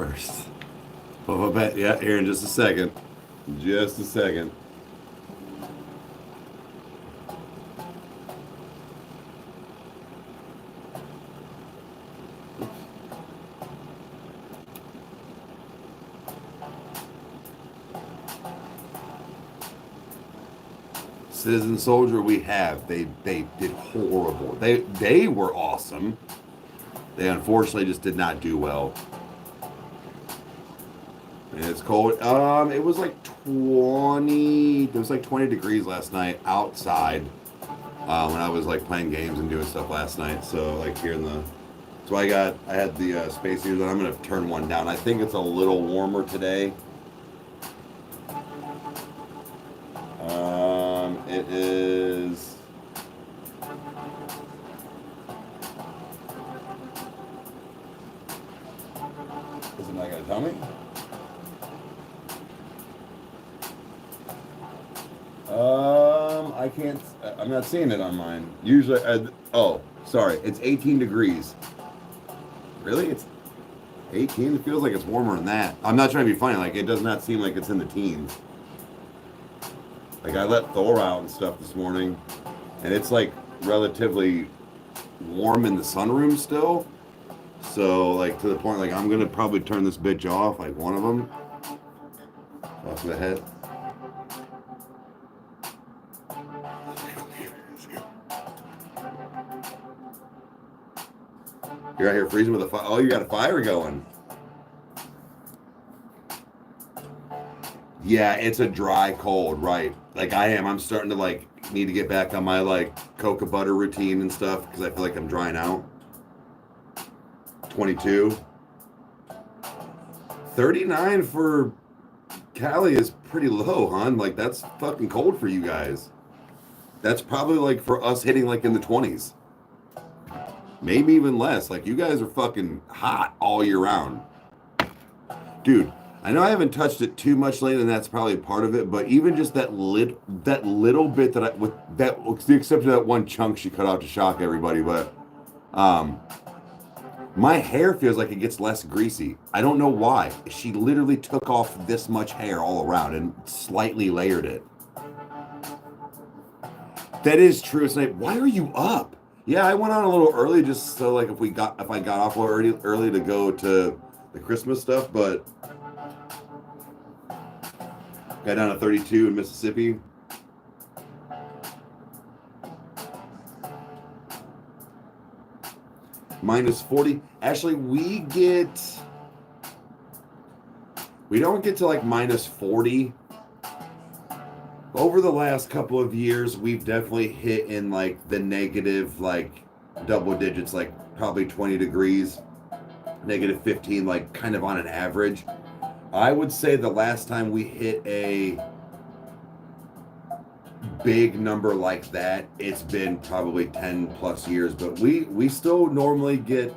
first. Yeah, here in just a second. Just a second. Citizen Soldier we have. They did horrible. They were awesome. They unfortunately just did not do well. And it's cold. It was like 20. It was like 20 degrees last night outside when I was like playing games and doing stuff last night. So like here in the, so I had the space heater that I'm gonna turn one down. I think it's a little warmer today. It is. Is it not gonna tell me? I can't. I'm not seeing it on mine. Usually, oh, sorry. It's 18 degrees. Really? It's 18? It feels like it's warmer than that. I'm not trying to be funny. Like, it does not seem like it's in the teens. Like, I let Thor out and stuff this morning, and it's like relatively warm in the sunroom still. So, like, to the point, like, I'm gonna probably turn this bitch off, like one of them. Off the head. You're out here freezing with a fire. Oh, you got a fire going. Yeah, it's a dry cold, right? Like I am. I'm starting to like need to get back on my like cocoa butter routine and stuff because I feel like I'm drying out. 22. 39 for Cali is pretty low, hon. Like that's fucking cold for you guys. That's probably like for us hitting like in the 20s. Maybe even less. Like you guys are fucking hot all year round. Dude, I know I haven't touched it too much lately, and that's probably part of it. But even just that little bit that with the exception of that one chunk she cut out to shock everybody. But my hair feels like it gets less greasy. I don't know why. She literally took off this much hair all around and slightly layered it. That is true. It's like, why are you up? Yeah, I went on a little early just so like if I got off a little early to go to the Christmas stuff, but got down to 32 in Mississippi. Minus 40. Actually, we don't get to like minus 40. Over the last couple of years, we've definitely hit in like the negative, like double digits, like probably 20 degrees, negative 15, like kind of on an average. I would say the last time we hit a big number like that, it's been probably 10 plus years, but we still normally get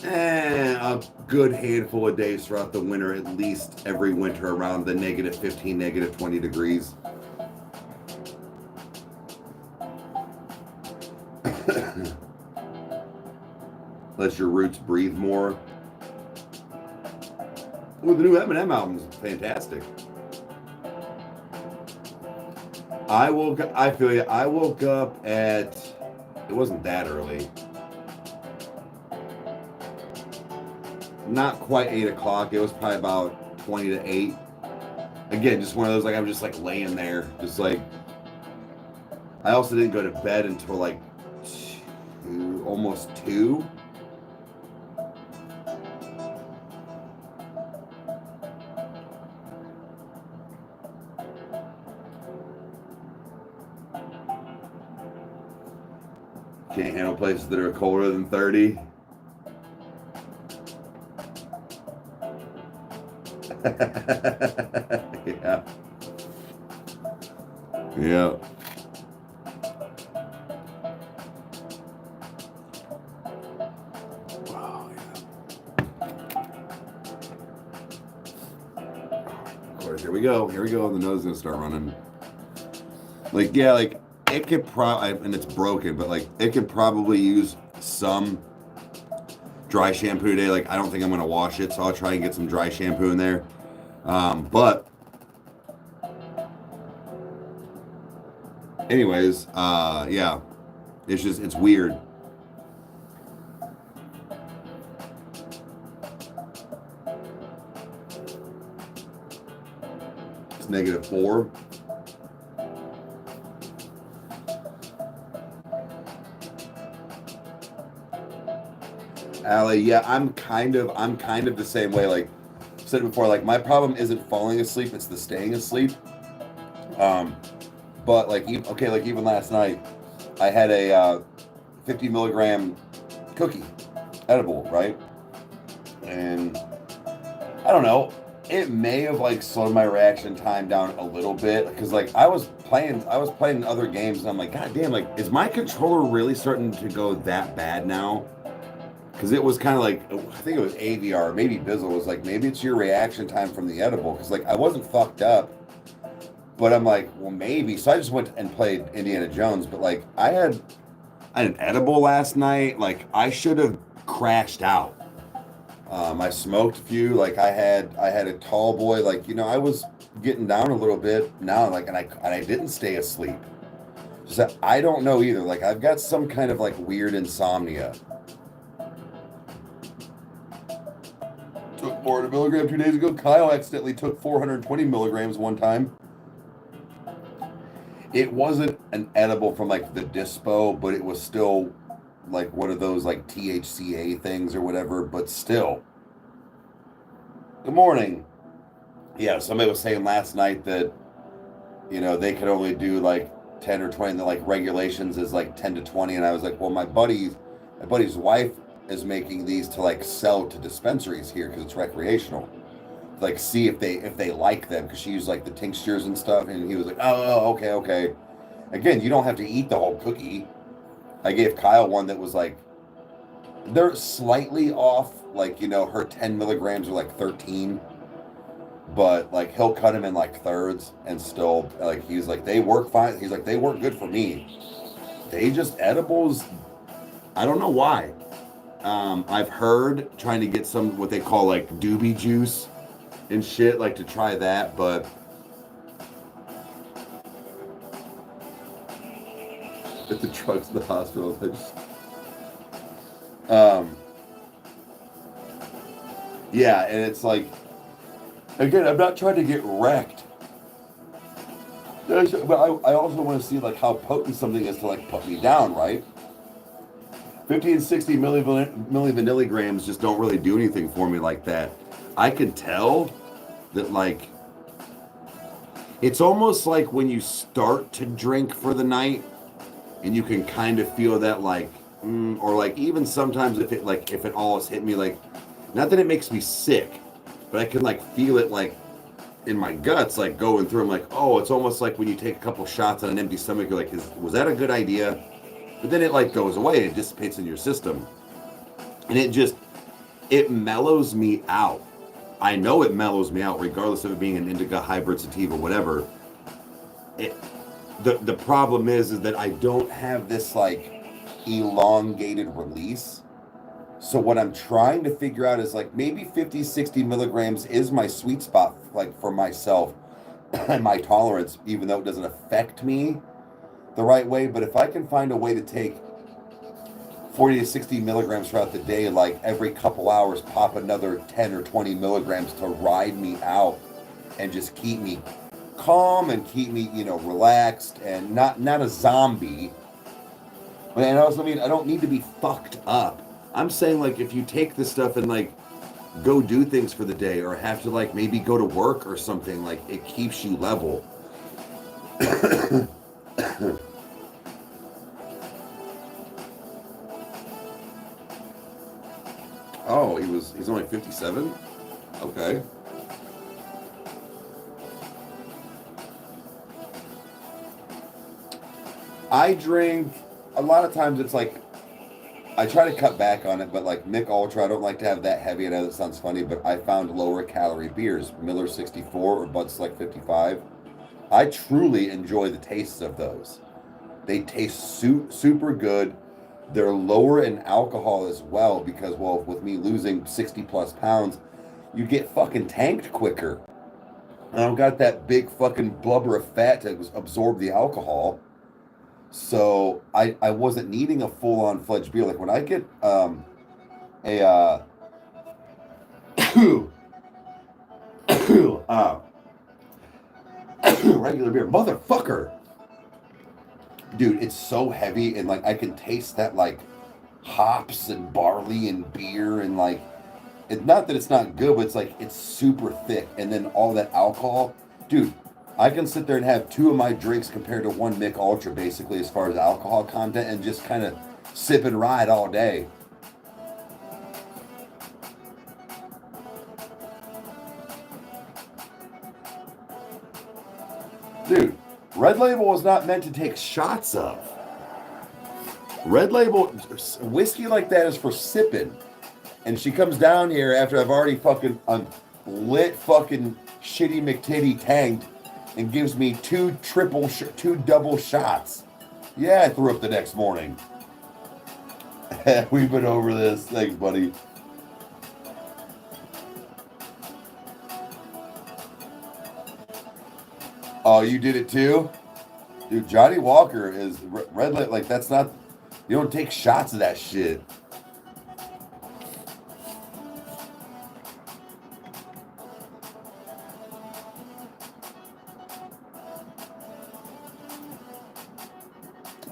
a good handful of days throughout the winter, at least every winter around the negative 15, negative 20 degrees. Let your roots breathe more. Ooh, the new Eminem album is fantastic. I feel you. I woke up at, it wasn't that early. Not quite 8 o'clock. It was probably about 20 to 8. Again, just one of those, like, I'm just like laying there. Just like, I also didn't go to bed until like almost 2. Can't handle places that are colder than 30. Yeah. Yeah. Wow, yeah. Of course, here we go. Here we go. The nose is gonna start running. Like, yeah, like it could probably, and it's broken, but like it could probably use some dry shampoo today. Like, I don't think I'm gonna wash it, so I'll try and get some dry shampoo in there. But anyways, yeah, it's weird. It's -4. Allie, yeah, I'm kind of the same way. Like I said before, like my problem isn't falling asleep, it's the staying asleep. But like, like even last night, I had a 50 milligram cookie, edible, right? And I don't know, it may have like slowed my reaction time down a little bit because like I was playing other games and I'm like, God damn, like is my controller really starting to go that bad now? Because it was kind of like, I think it was AVR, maybe Bizzle was like, maybe it's your reaction time from the edible. Because like I wasn't fucked up, but I'm like, well maybe. So I just went and played Indiana Jones. But like I had an edible last night. Like I should have crashed out. I smoked a few. Like I had a tall boy. Like I was getting down a little bit now. Like and I didn't stay asleep. So I don't know either. Like I've got some kind of like weird insomnia. Took 400 milligrams 2 days ago. Kyle accidentally took 420 milligrams one time. It wasn't an edible from like the dispo, but it was still like one of those like THCA things or whatever, but still. Good morning. Yeah, somebody was saying last night that, they could only do like 10 or 20, and the like regulations is like 10 to 20. And I was like, well, my buddy's wife is making these to like sell to dispensaries here because it's recreational. Like see if they like them because she used like the tinctures and stuff, and he was like, oh, okay. Again, you don't have to eat the whole cookie. I gave Kyle one that was like, they're slightly off, like her 10 milligrams are like 13, but like he'll cut them in like thirds and still like he's like they work fine. He's like they work good for me. They just edibles. I don't know why. I've heard trying to get some what they call like doobie juice and shit, like to try that, but at the drugs in the hospital, yeah, and it's like, again, I'm not trying to get wrecked, but I also want to see like how potent something is to like put me down, right? 50 and 60 millivanilligrams just don't really do anything for me like that. I can tell that like it's almost like when you start to drink for the night and you can kind of feel that like or like even sometimes if it always hit me, like not that it makes me sick, but I can like feel it like in my guts like going through. I'm like, oh, it's almost like when you take a couple shots on an empty stomach, you're like, was that a good idea? But then it like goes away, it dissipates in your system, and it mellows me out. I know it mellows me out, regardless of it being an indica, hybrid, sativa, whatever. The problem is that I don't have this like elongated release. So what I'm trying to figure out is like maybe 50, 60 milligrams is my sweet spot, like for myself and my tolerance, even though it doesn't affect me the right way. But if I can find a way to take 40 to 60 milligrams throughout the day, like every couple hours, pop another 10 or 20 milligrams to ride me out and just keep me calm and keep me, relaxed and not a zombie. And also, I don't need to be fucked up. I'm saying like if you take this stuff and like go do things for the day or have to like maybe go to work or something, like it keeps you level. Oh, he's only 57? Okay. I drink, a lot of times it's like, I try to cut back on it, but like Mick Ultra, I don't like to have that heavy. I know that sounds funny, but I found lower calorie beers, Miller 64 or Bud Select 55. I truly enjoy the tastes of those. They taste super good. they're lower in alcohol as well because, well, with me losing 60 plus pounds, you get fucking tanked quicker. I don't got that big fucking blubber of fat to absorb the alcohol. So I wasn't needing a full on fledged beer. Like when I get a regular beer, motherfucker, dude, it's so heavy and like I can taste that like hops and barley and beer and like it's not that it's not good, but it's like it's super thick and then all that alcohol, dude. I can sit there and have two of my drinks compared to one Mick Ultra, basically, as far as alcohol content, and just kind of sip and ride all day. Dude, Red Label was not meant to take shots of. Red Label whiskey like that is for sipping. And she comes down here after I've already fucking lit fucking shitty McTitty tanked and gives me two double shots. Yeah, I threw up the next morning. We've been over this. Thanks, buddy. Oh, you did it too? Dude, Johnny Walker is red light. Like, that's not, you don't take shots of that shit.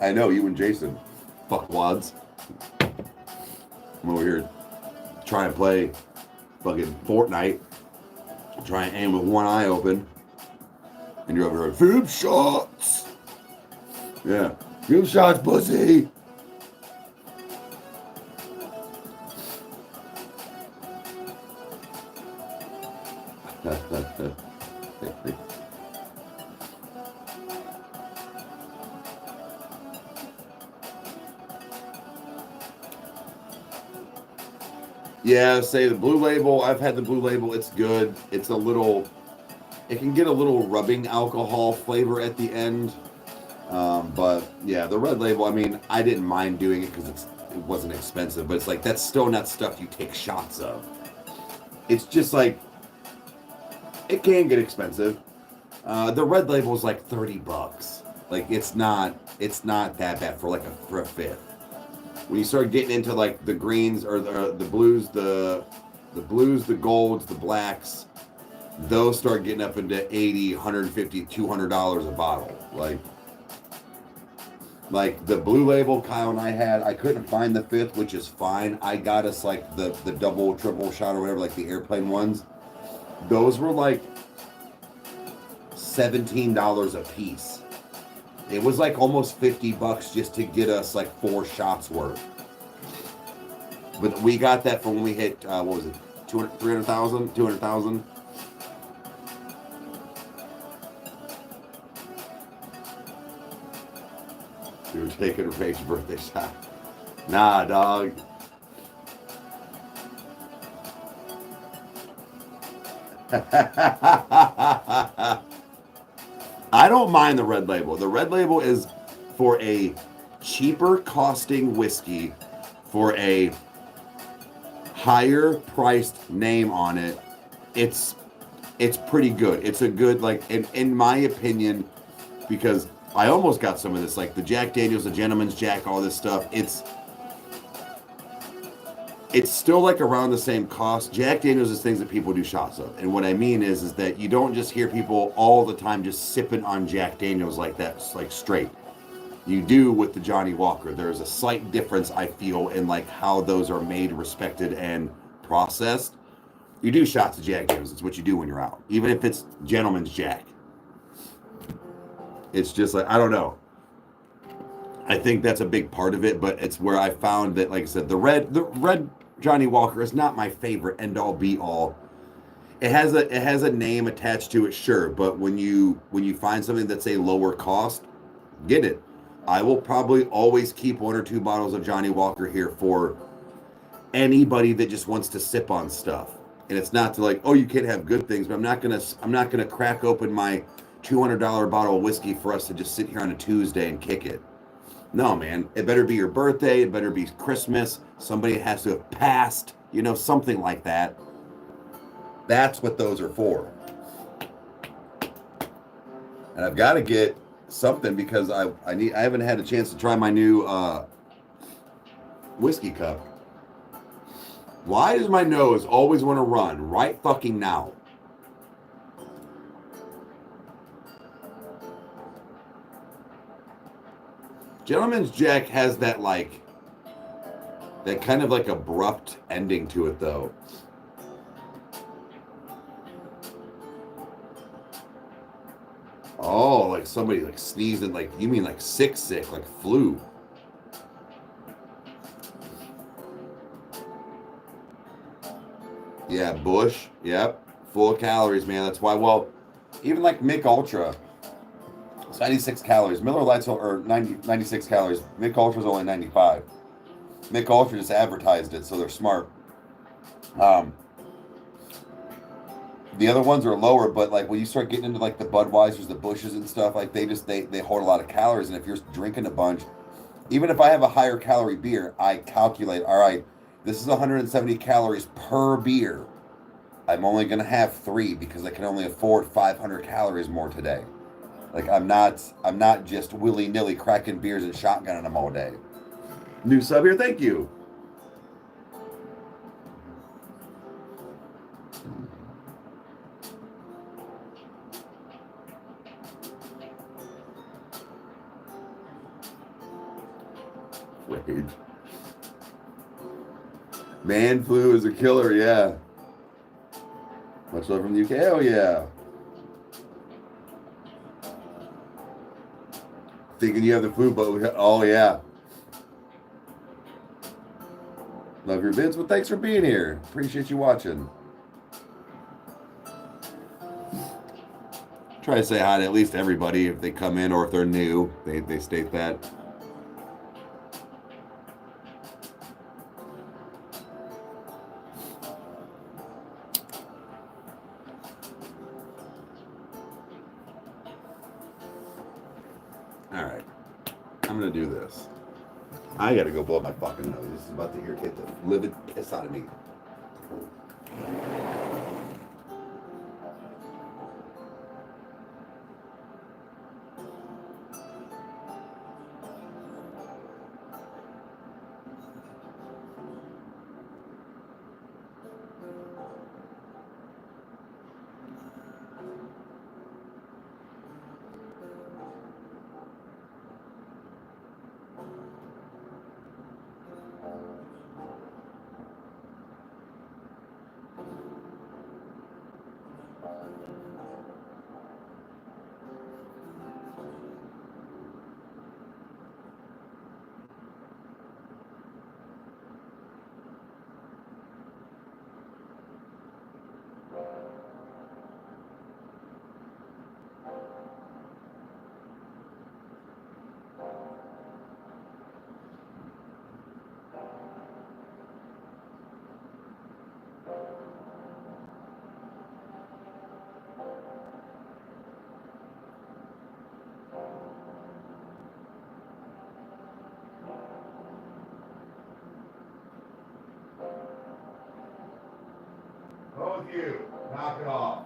I know, you and Jason. Fuckwads. I'm over here trying to play fucking Fortnite. Trying to aim with one eye open. And you're over here, film shots! Yeah. Film shots, pussy! Yeah, say the Blue Label. I've had the Blue Label. It's good. It's a little, it can get a little rubbing alcohol flavor at the end. But yeah, the Red Label, I mean, I didn't mind doing it because it wasn't expensive, but it's like, that's still not stuff you take shots of. It's just like, it can get expensive. The Red Label is like $30. Like, it's not that bad for like for a fifth. When you start getting into like the greens or the blues, the blues, the golds, the blacks, those start getting up into $80, $150, $200 a bottle. Like the Blue Label Kyle and I had, I couldn't find the fifth, which is fine. I got us like the double, triple shot or whatever, like the airplane ones. Those were like $17 a piece. It was like almost $50 just to get us like 4 shots worth. But we got that from when we hit, what was it, 300,000, 200,000? You were taking a Ray's birthday shot. Nah, dog. I don't mind the Red Label. The Red Label is for a cheaper costing whiskey for a higher priced name on it. It's pretty good. It's a good, like, in my opinion, because I almost got some of this, like the Jack Daniels, the Gentleman's Jack, all this stuff. It's still like around the same cost. Jack Daniels is things that people do shots of. And what I mean is that you don't just hear people all the time just sipping on Jack Daniels like that, like straight. You do with the Johnny Walker. There's a slight difference, I feel, in like how those are made, respected, and processed. You do shots of Jack Daniels. It's what you do when you're out. Even if it's Gentleman's Jack. It's just like, I don't know. I think that's a big part of it, but it's where I found that, like I said, the red Johnny Walker is not my favorite end all be all. It has a name attached to it, sure, but when you find something that's a lower cost, get it. I will probably always keep 1 or 2 bottles of Johnny Walker here for anybody that just wants to sip on stuff. And it's not to like, oh, you can't have good things, but I'm not gonna crack open my $200 bottle of whiskey for us to just sit here on a Tuesday and kick it. No, man. It better be your birthday. It better be Christmas. Somebody has to have passed. You know, something like that. That's what those are for. And I've got to get something because I haven't had a chance to try my new whiskey cup. Why does my nose always want to run right fucking now? Gentleman's Jack has that that kind of like abrupt ending to it though. Oh, like somebody like sneezed and like, you mean like sick, like flu. Yeah, Bush. Yep. Full of calories, man. That's why, well, even like Mick Ultra, it's 96 calories. Miller Lite's or 96 calories. Mick Ultra's only 95. Mick Ultra just advertised it, so they're smart. The other ones are lower, but like when you start getting into like the Budweisers, the Bushes and stuff, like they hold a lot of calories. And if you're drinking a bunch, even if I have a higher calorie beer, I calculate, all right, this is 170 calories per beer. I'm only going to have 3 because I can only afford 500 calories more today. Like I'm not just willy-nilly cracking beers and shotgunning them all day. New sub here, thank you. Wait. Man flu is a killer, yeah. Much love from the UK, oh yeah. Thinking you have the flu, but oh yeah. Love your vids, well thanks for being here. Appreciate you watching. Try to say hi to at least everybody if they come in or if they're new. They state that. Alright. I'm gonna do this. I gotta go blow my fucking nose. This is about to irritate the livid piss out of me. Both you, knock it off.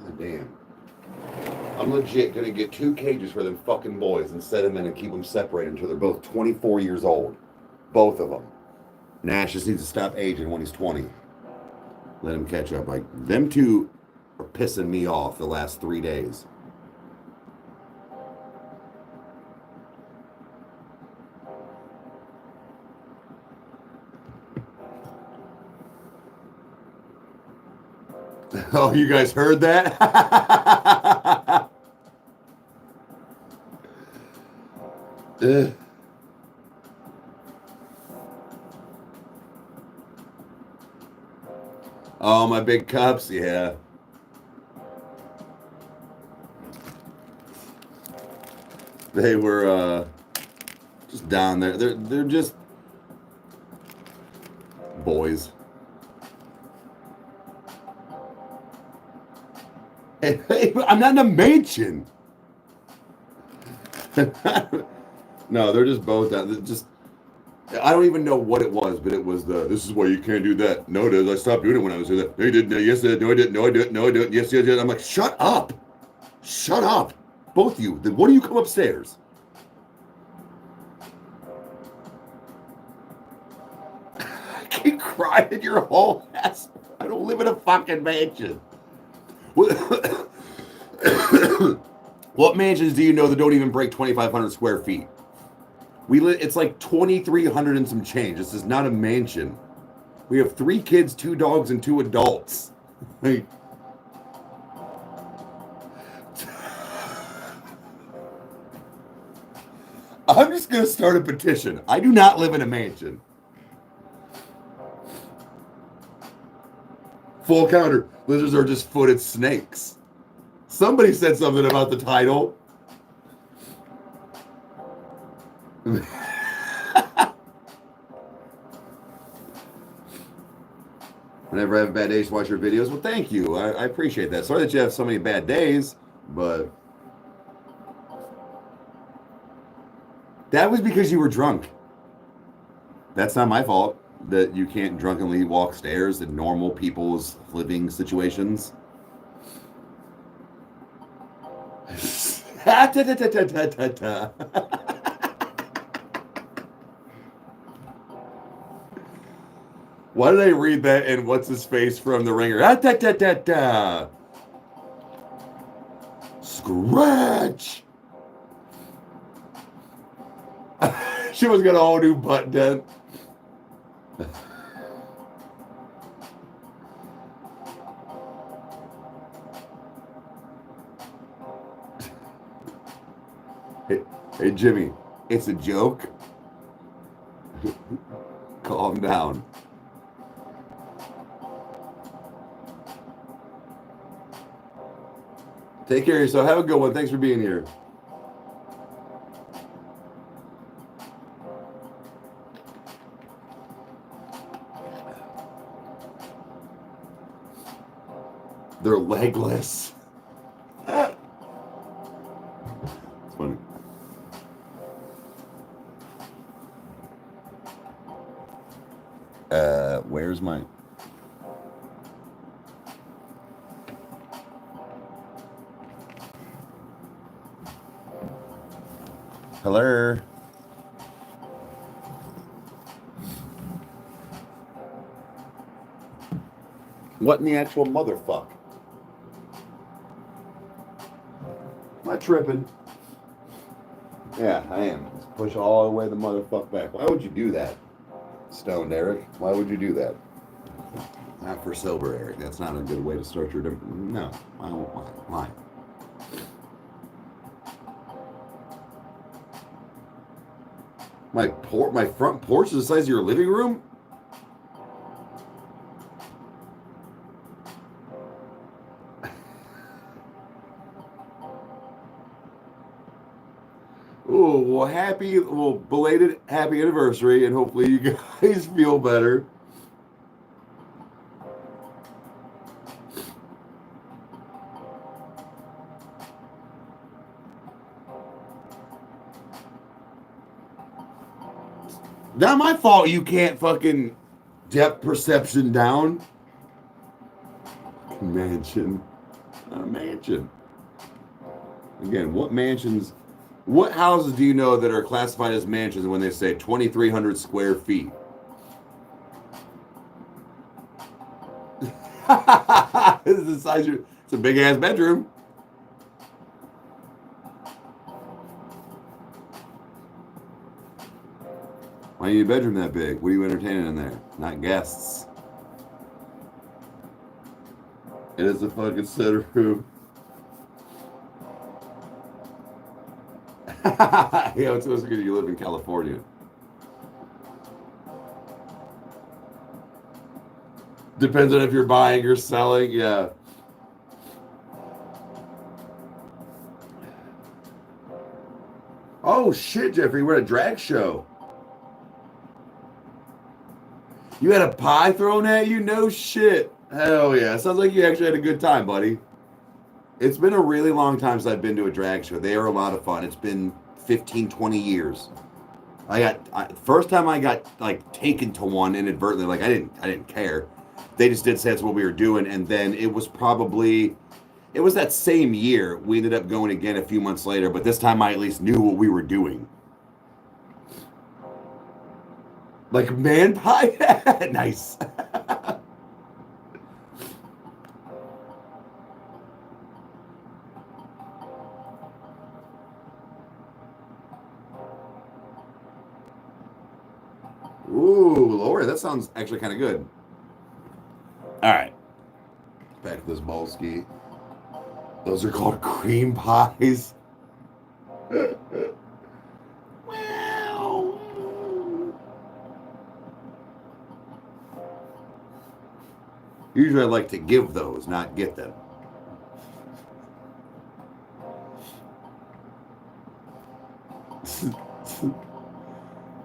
God damn. I'm legit gonna get 2 cages for them fucking boys and set them in and keep them separated until they're both 24 years old. Both of them. Nash just needs to stop aging when he's 20. Let him catch up. Like, them two are pissing me off the last 3 days. Oh, you guys heard that? Oh, my big cups, yeah. They were just down there. They're just boys. I'm not in a mansion. No, they're just both down. Just I don't even know what it was, but it was this is why you can't do that. No, it is. I stopped doing it when I was doing that. No, you didn't. Yes, I did. No, I didn't. No, I didn't. No, I didn't. Yes, yes, yes. I'm like, shut up. Shut up. Both of you. Then why do you come upstairs? I keep crying at your whole ass. I don't live in a fucking mansion. What mansions do you know that don't even break 2,500 square feet? It's like 2,300 and some change. This is not a mansion. We have 3 kids, 2 dogs, and 2 adults. Like, I'm just going to start a petition. I do not live in a mansion. Full counter. Lizards are just footed snakes. Somebody said something about the title. Whenever I have bad days to watch your videos, well, thank you. I appreciate that. Sorry that you have so many bad days, but that was because you were drunk. That's not my fault that you can't drunkenly walk stairs in normal people's living situations. Why did I read that in What's His Face from The Ringer? Scratch! She was got a whole new butt dent. Hey, Jimmy, it's a joke. Calm down. Take care of yourself. Have a good one. Thanks for being here. They're legless. It's funny. Where's my... Hello? What in the actual motherfuck? Am I tripping? Yeah, I am. Let's push all the way the motherfuck back. Why would you do that, Stoned Eric? Why would you do that? Not for sober Eric. That's not a good way to start your... No. Why? My front porch is the size of your living room? Oh, well, belated happy anniversary, and hopefully you guys feel better. Not my fault you can't fucking depth perception down. Mansion. A mansion. Again, what houses do you know that are classified as mansions when they say 2,300 square feet? This is the size of it's a big ass bedroom. Why do you need a bedroom that big? What are you entertaining in there? Not guests. It is a fucking center room. Yeah, it's supposed to be you live in California. Depends on if you're buying or selling, yeah. Oh shit, Jeffrey, we're at a drag show. You had a pie thrown at you? No shit. Hell yeah. Sounds like you actually had a good time, buddy. It's been a really long time since I've been to a drag show. They are a lot of fun. It's been 15, 20 years. First time I got like taken to one inadvertently. Like I didn't care. They just did say that's what we were doing, and then it was that same year. We ended up going again a few months later, but this time I at least knew what we were doing. Like man pie, nice. Ooh, Lord, that sounds actually kind of good. All right, back to this Bolski. Those are called cream pies. Wow. Usually I like to give those, not get them.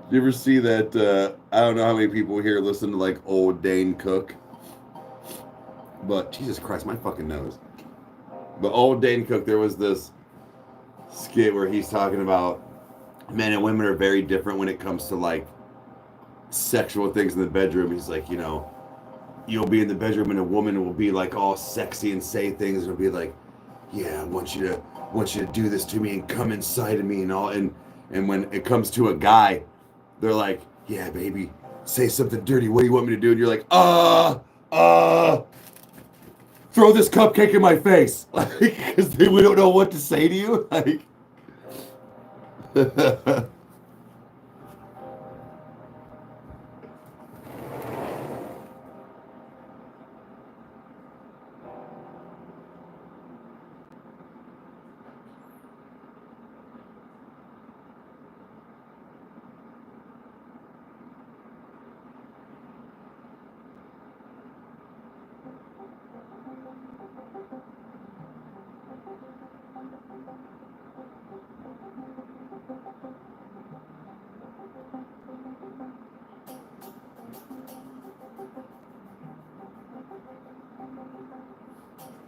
You ever see that? I don't know how many people here listen to like old Dane Cook, but Jesus Christ, my fucking nose. But old Dane Cook, there was this skit where he's talking about men and women are very different when it comes to like sexual things in the bedroom. He's like, you know, you'll be in the bedroom and a woman will be like all sexy and say things and it'll be like, yeah, I want you to do this to me and come inside of me and all. And when it comes to a guy, they're like, yeah, baby, say something dirty. What do you want me to do? And you're like, throw this cupcake in my face. Like, because we don't know what to say to you. Like,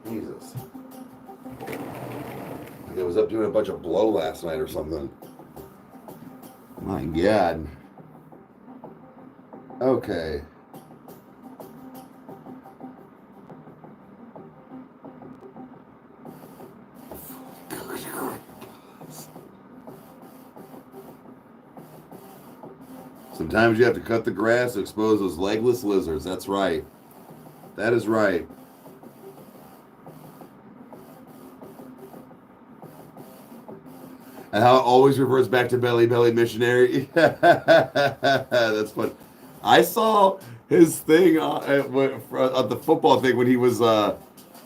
Jesus. I was up doing a bunch of blow last night or something. My God. Okay. Sometimes you have to cut the grass to expose those legless lizards. That's right. That is right. And how it always reverts back to Belly Belly Missionary. That's fun. I saw his thing at the football thing when he was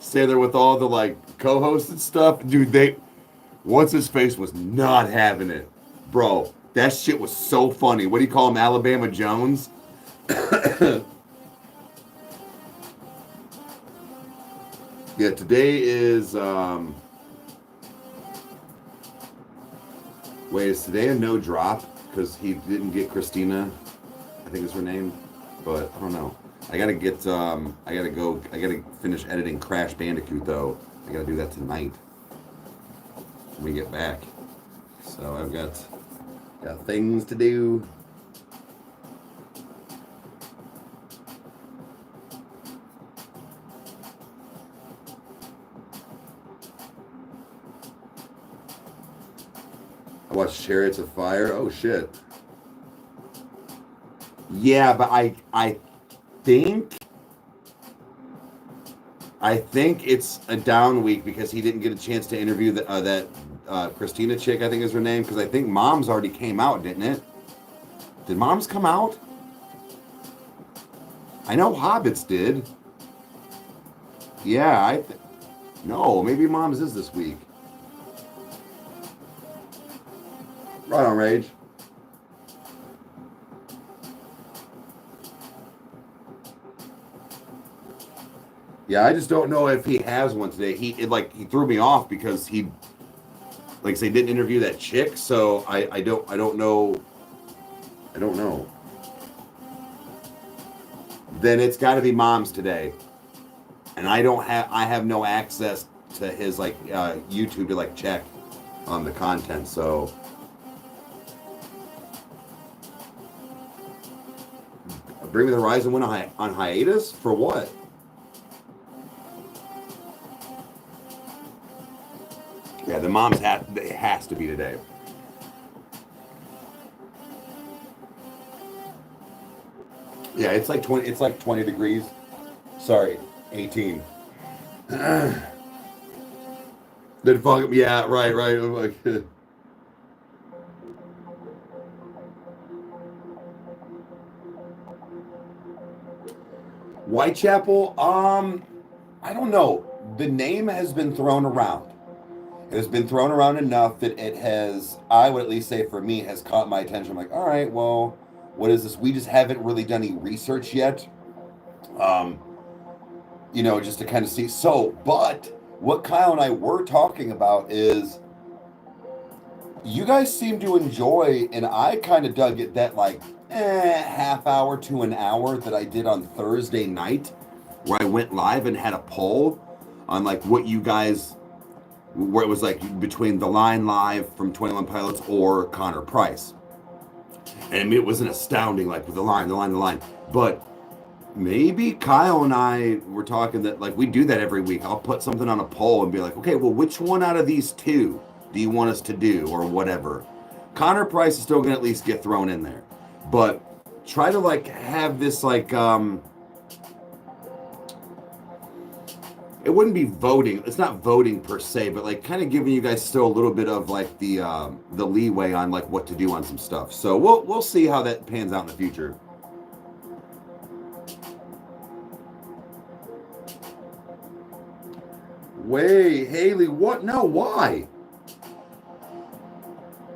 standing there with all the like co-hosts and stuff. Dude, once his face was not having it. Bro, that shit was so funny. What do you call him, Alabama Jones? Yeah, today is... Wait, is today a no drop? Because he didn't get Christina, I think is her name. But I don't know. I gotta finish editing Crash Bandicoot though. I gotta do that tonight when we get back. So I've got things to do. I watched Chariots of Fire. Oh shit. Yeah, but I think it's a down week because he didn't get a chance to interview that Christina chick, I think is her name, because I think Mom's already came out, didn't it? Did Mom's come out? I know Hobbits did. Yeah, no, maybe Mom's is this week. Right on, Rage. Yeah, I just don't know if he has one today. He threw me off because he, like, say, didn't interview that chick. So I don't know. I don't know. Then it's got to be Mom's today, and I have no access to his like YouTube to like check on the content. So Bring Me the Horizon went on hiatus for what? Yeah, the mom's it has to be today. Yeah, it's like 20. It's like 20 degrees. Sorry, 18. Then fuck. Yeah, right. I'm like, Whitechapel. I don't know. The name has been thrown around. It has been thrown around enough that it has, I would at least say for me, has caught my attention. I'm like, all right, well, what is this? We just haven't really done any research yet. Just to kind of see. So, but what Kyle and I were talking about is you guys seem to enjoy, and I kind of dug it, that like half hour to an hour that I did on Thursday night, where I went live and had a poll on like what you guys, where it was like between The Line Live from 21 Pilots or Connor Price. And it was an astounding, like with the line. But maybe Kyle and I were talking that like we do that every week. I'll put something on a poll and be like, okay, well, which one out of these two do you want us to do or whatever? Connor Price is still going to at least get thrown in there. But try to like have this like, it wouldn't be voting. It's not voting per se, but like kind of giving you guys still a little bit of like the leeway on like what to do on some stuff. So we'll see how that pans out in the future. Wait, Haley, what? No, why?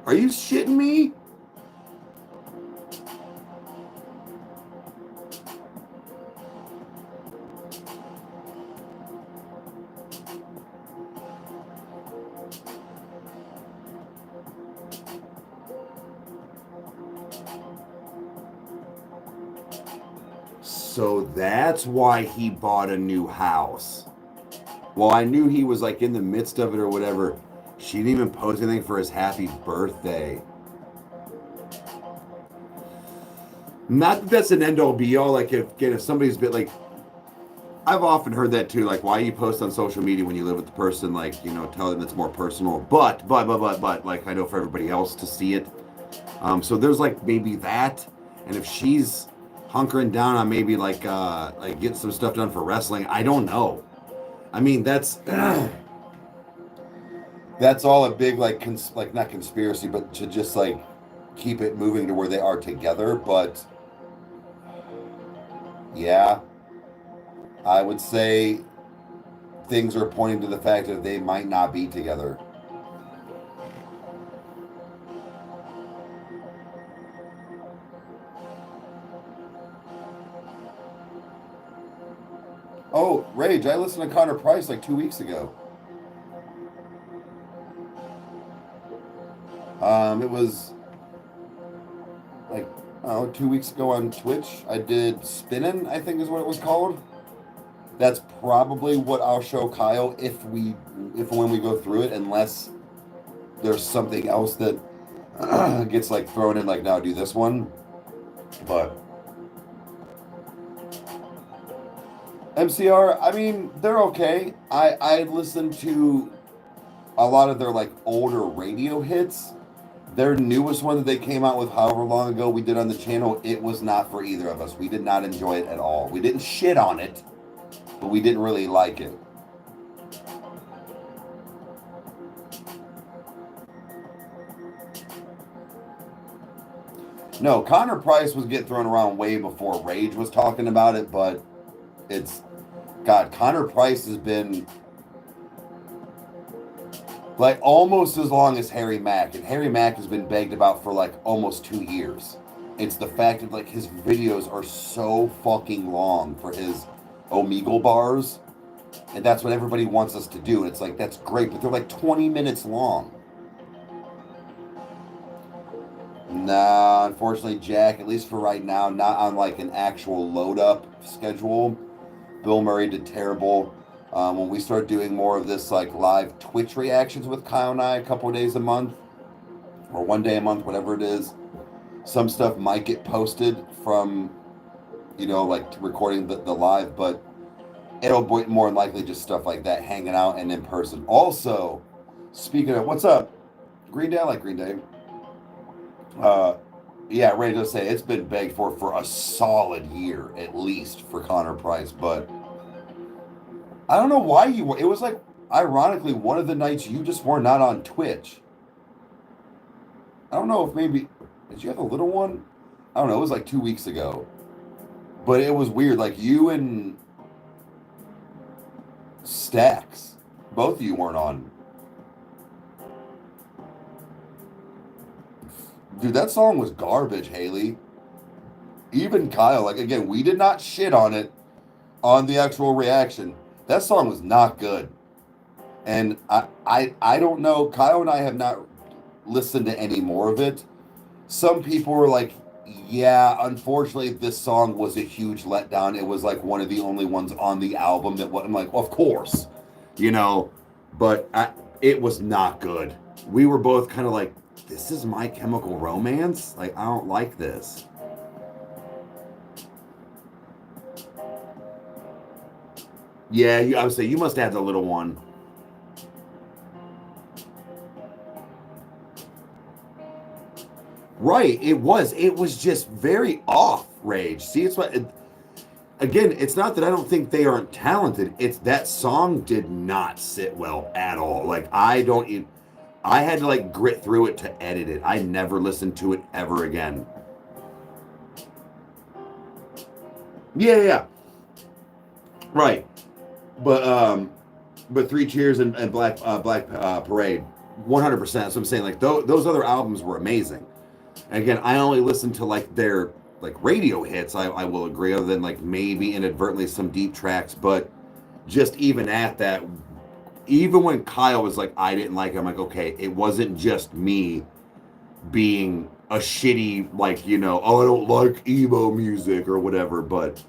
Are you shitting me? So that's why he bought a new house. Well, I knew he was like in the midst of it or whatever. She didn't even post anything for his happy birthday. Not that that's an end all be all. Like if somebody's been like, I've often heard that too. Like, why you post on social media when you live with the person? Like, tell them it's more personal. But like I know for everybody else to see it. So there's like maybe that, and if she's hunkering down on maybe like getting some stuff done for wrestling, I don't know. I mean, that's all a big like not conspiracy, but to just like keep it moving to where they are together. But yeah, I would say things are pointing to the fact that they might not be together. Oh, Rage, I listened to Connor Price like 2 weeks ago. It was like 2 weeks ago on Twitch. I did Spinnin', I think is what it was called. That's probably what I'll show Kyle if when we go through it, unless there's something else that gets like thrown in, like now do this one. But MCR, I mean, they're okay. I listened to a lot of their like older radio hits. Their newest one that they came out with however long ago we did on the channel, it was not for either of us. We did not enjoy it at all. We didn't shit on it, but we didn't really like it. No, Connor Price was getting thrown around way before Rage was talking about it, but God, Connor Price has been like almost as long as Harry Mack, and Harry Mack has been begged about for like almost 2 years. It's the fact that like his videos are so fucking long for his Omegle bars, and that's what everybody wants us to do. And it's like, that's great, but they're like 20 minutes long. Nah, unfortunately, Jack, at least for right now, not on like an actual load up schedule. Bill Murray did terrible. When we start doing more of this like live Twitch reactions with Kyle and I a couple of days a month, or one day a month, whatever it is, some stuff might get posted from, like recording the live, but it'll be more than likely just stuff like that, hanging out and in person. Also, speaking of, what's up? Green Day, I like Green Day. Yeah, ready to say it's been begged for a solid year at least for Connor Price, but I don't know why you were. It was like, ironically, one of the nights you just were not on Twitch. I don't know if maybe, did you have a little one? I don't know. It was like 2 weeks ago. But it was weird. Like you and Stacks, both of you weren't on. Dude, that song was garbage, Haley. Even Kyle, like, again, we did not shit on it on the actual reaction. That song was not good. And I don't know. Kyle and I have not listened to any more of it. Some people were like, yeah, unfortunately, this song was a huge letdown. It was like one of the only ones on the album that I'm like, well, of course, but it was not good. We were both kind of like, this is My Chemical Romance? Like, I don't like this. Yeah, I would say you must have the little one. Right, it was just very off, Rage. See, it's what, again, it's not that I don't think they aren't talented. It's that song did not sit well at all. Like, I had to like grit through it to edit it. I never listened to it ever again. Yeah. Right. But Three Cheers and Black Parade, 100%. So I'm saying, like, those other albums were amazing. And again, I only listened to like their like radio hits. I will agree, other than like maybe inadvertently some deep tracks. But just even at that, even when Kyle was like, I didn't like it, I'm like, okay, it wasn't just me being a shitty, like, oh, I don't like emo music or whatever. But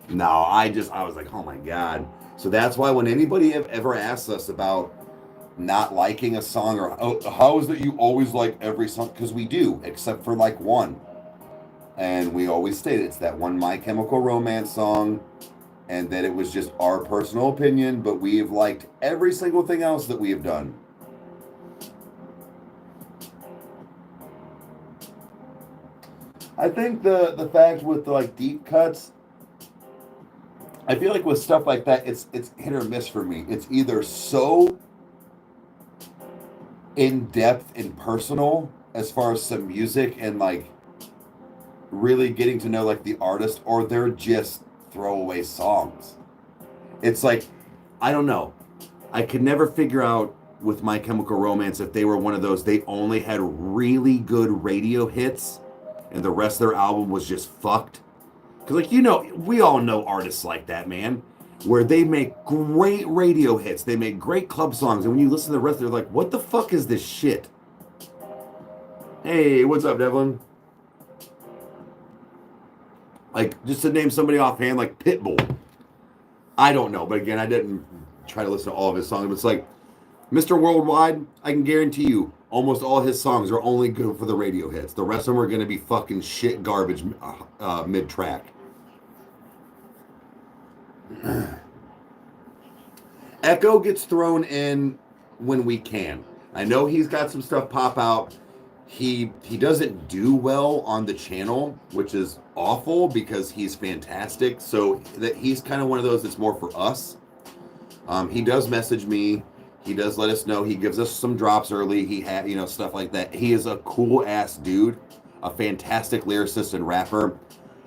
no, I was like, oh my God. So that's why when anybody ever asks us about not liking a song, or how is it you always like every song? Because we do, except for like one. And we always state it's that one My Chemical Romance song, and that it was just our personal opinion, but we have liked every single thing else that we have done. I think the fact with the like deep cuts, I feel like with stuff like that, it's hit or miss for me. It's either so in depth and personal as far as some music and like really getting to know like the artist, or they're just throwaway songs. It's like, I don't know. I could never figure out with My Chemical Romance if they were one of those, they only had really good radio hits and the rest of their album was just fucked. Because, like, we all know artists like that, man, where they make great radio hits, they make great club songs, and when you listen to the rest, they're like, what the fuck is this shit? Hey, what's up, Devlin? Like, just to name somebody offhand, like Pitbull. I don't know, but again, I didn't try to listen to all of his songs, but it's like, Mr. Worldwide, I can guarantee you, almost all his songs are only good for the radio hits. The rest of them are going to be fucking shit garbage mid-track. Echo gets thrown in when we can. I know he's got some stuff pop out. He doesn't do well on the channel, which is awful because he's fantastic. So that he's kind of one of those that's more for us. He does message me. He does let us know. He gives us some drops early. He had, stuff like that. He is a cool ass dude, a fantastic lyricist and rapper.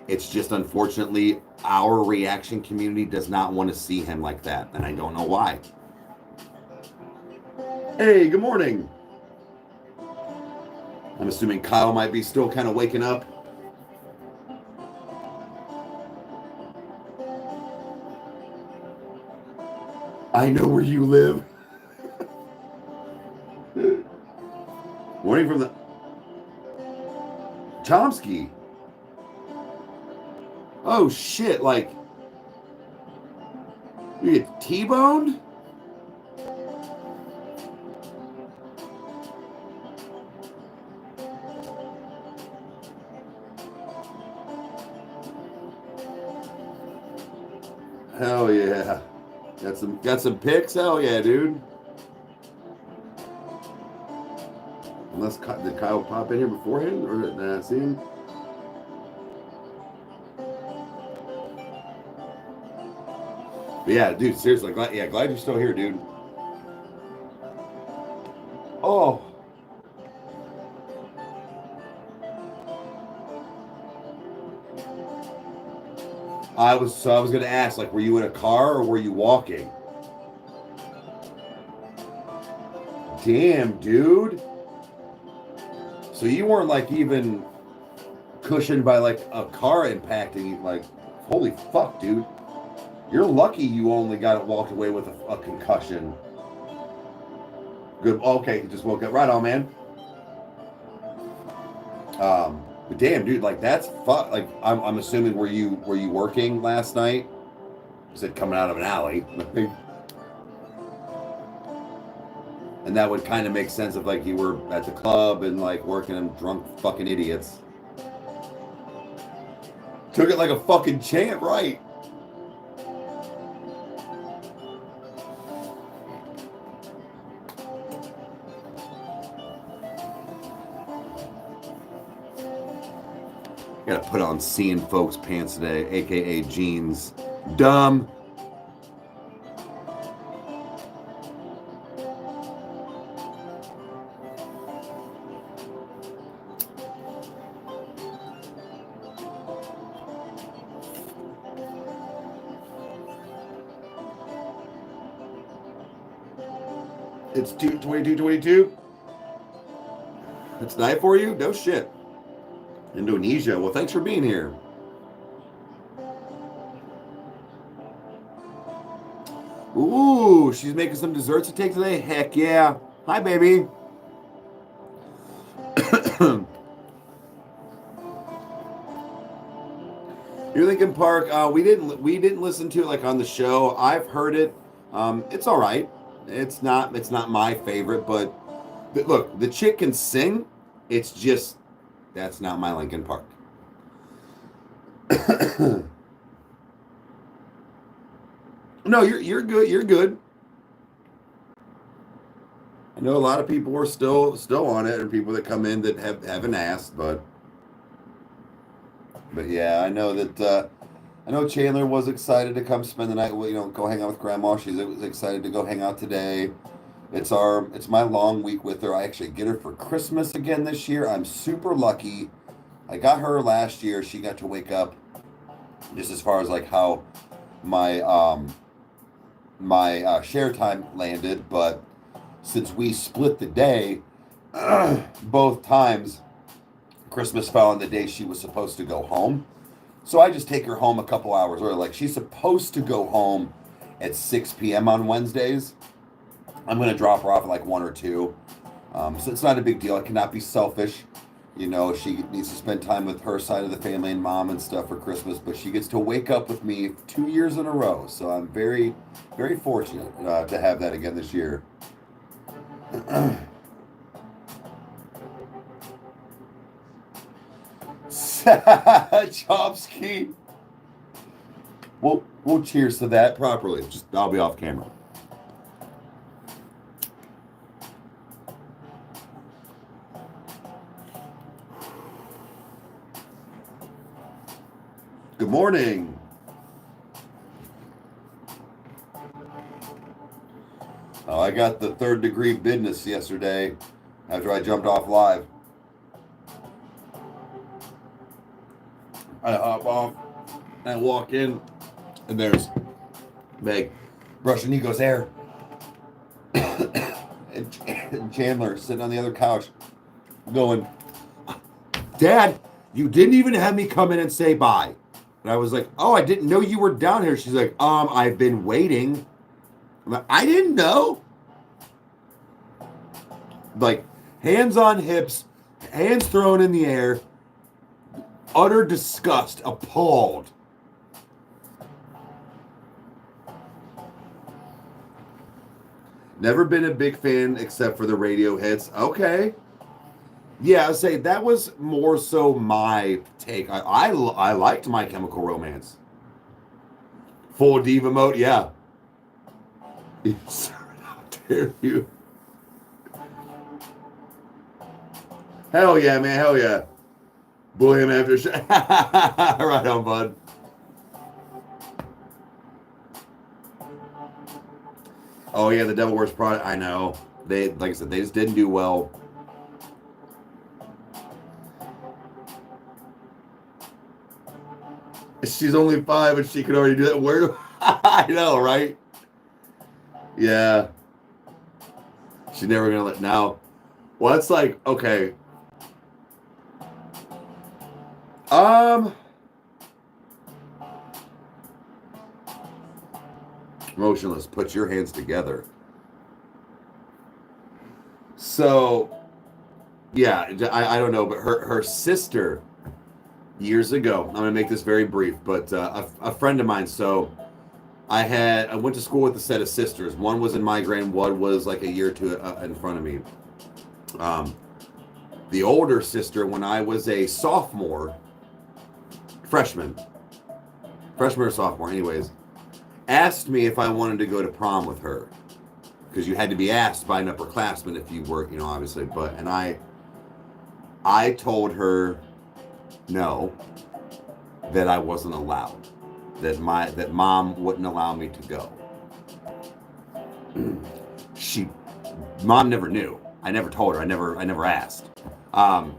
It's just, unfortunately, our reaction community does not want to see him like that, and I don't know why. Hey, good morning. I'm assuming Kyle might be still kind of waking up. I know where you live. Morning from the Chomsky. Oh shit! Like, You get T-boned? Hell yeah. Got some pics? Hell yeah, dude. Unless did Kyle pop in here beforehand, or did I see him? But yeah, dude, seriously, glad you're still here, dude. Oh. I was gonna ask, like, were you in a car or were you walking? Damn, dude. So you weren't like even cushioned by like a car impacting, like, holy fuck, dude. You're lucky you only walked away with a concussion. Good. Okay, you just woke up. Right on, man. But damn, dude, like that's fuck. Like I'm assuming were you working last night? You said coming out of an alley. And that would kind of make sense if like you were at the club and like working them drunk fucking idiots. Took it like a fucking champ, right? Gotta put on seeing folks pants today, aka jeans. Dumb. It's 22:22. It's night for you? No shit. Indonesia. Well, thanks for being here. Ooh, she's making some desserts to take today? Heck yeah. Hi, baby. You're Lincoln Park. We didn't listen to it like on the show. I've heard it. It's all right. It's not my favorite, but look, the chick can sing. It's just that's not my Lincoln Park. No, you're good. You're good. I know a lot of people are still on it, and people that come in that haven't asked, but yeah, I know that. I know Chandler was excited to come spend the night. Go hang out with Grandma. She's excited to go hang out today. It's my long week with her. I actually get her for Christmas again this year. I'm super lucky. I got her last year. She got to wake up just as far as like how my share time landed, but since we split the day, both times Christmas fell on the day she was supposed to go home. So I just take her home a couple hours early. Like she's supposed to go home at 6 p.m. on Wednesdays. I'm going to drop her off at like 1 or 2. So it's not a big deal. I cannot be selfish. She needs to spend time with her side of the family and mom and stuff for Christmas, but she gets to wake up with me 2 years in a row. So I'm very, very fortunate to have that again this year. Chomsky. We'll cheers to that properly. I'll be off camera. Good morning. Oh, I got the 3rd degree business yesterday after I jumped off live. I hop off and I walk in and there's Meg brushing Nico's hair and Chandler sitting on the other couch going, Dad, you didn't even have me come in and say bye. And I was like, oh, I didn't know you were down here. She's like, I've been waiting. I'm like, I didn't know. Like, hands on hips, hands thrown in the air, utter disgust, appalled. Never been a big fan except for the radio hits. Okay. Yeah, I'd say that was more so my take. I liked My Chemical Romance. Full diva mode, yeah. How dare you? Hell yeah, man, hell yeah. Bully him after right on, bud. Oh yeah, the Devil Wears Prada. I know. They, like I said, they just didn't do well. She's only 5 and she can already do that. Where do I know, right? Yeah. She's never gonna let now. Well, it's like, okay. Motionless, put your hands together. So, yeah, I don't know, but her sister, years ago, I'm going to make this very brief, but a friend of mine, so I went to school with a set of sisters. One was in my grade, one was like a year or two in front of me. The older sister, when I was a freshman or sophomore, anyways, asked me if I wanted to go to prom with her, because you had to be asked by an upperclassman if you were, obviously. And I told her no, that I wasn't allowed, that mom wouldn't allow me to go. Mom never knew. I never told her. I never asked. I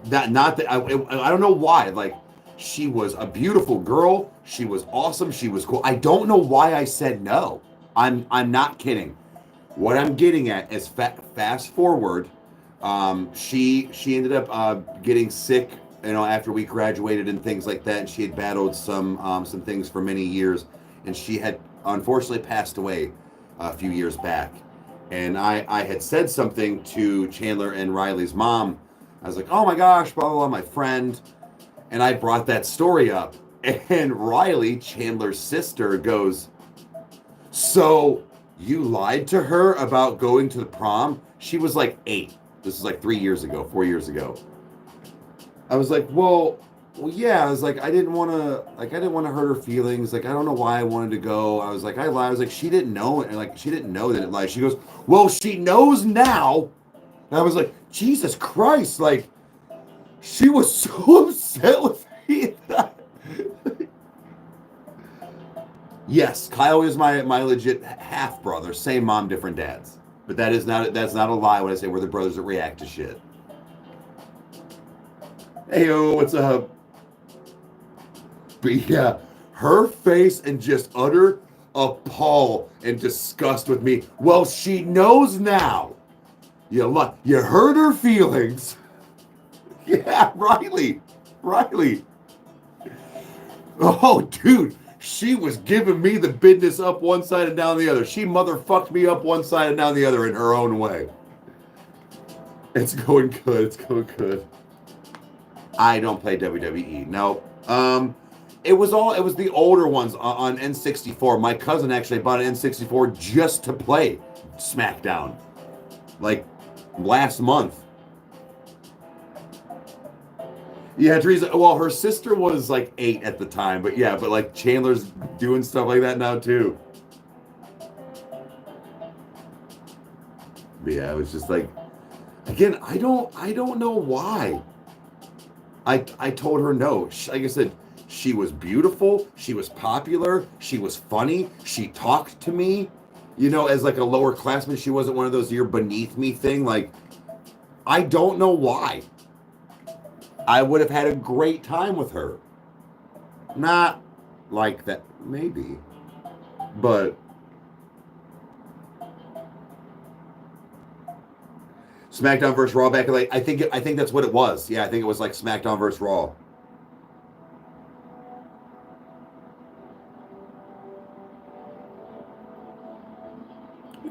don't know why. Like, she was a beautiful girl. She was awesome. She was cool. I don't know why I said no. I'm not kidding. What I'm getting at is fast forward. She ended up getting sick, after we graduated and things like that. And she had battled some things for many years, and she had unfortunately passed away a few years back. And I had said something to Chandler and Riley's mom. I was like, oh my gosh, blah, blah, blah, my friend. And I brought that story up. And Riley, Chandler's sister, goes, so you lied to her about going to the prom? She was like 8. This is like 4 years ago. I was like, well, yeah. I was like, I didn't want to hurt her feelings. Like, I don't know why I wanted to go. I was like, I lied. I was like, she didn't know it. And like, she didn't know that it lied. She goes, well, she knows now. And I was like, Jesus Christ. Like, she was so upset with me. Yes, Kyle is my legit half brother. Same mom, different dads. But that's not a lie when I say we're the brothers that react to shit. Hey, what's up? But yeah, her face and just utter appall and disgust with me. Well, she knows now. You hurt her feelings. Yeah, Riley. Oh, dude. She was giving me the business up one side and down the other. She motherfucked me up one side and down the other in her own way. It's going good. I don't play WWE. No. It was the older ones on N64. My cousin actually bought an N64 just to play SmackDown. Like last month. Yeah, Teresa. Well, her sister was like 8 at the time, but like Chandler's doing stuff like that now too. But yeah, it was just like, again, I don't know why. I told her no. Like I said, she was beautiful. She was popular. She was funny. She talked to me, as like a lower classman. She wasn't one of those you're beneath me thing. Like, I don't know why. I would have had a great time with her. Not like that, maybe. But SmackDown versus Raw back in I think that's what it was. Yeah, I think it was like SmackDown versus Raw.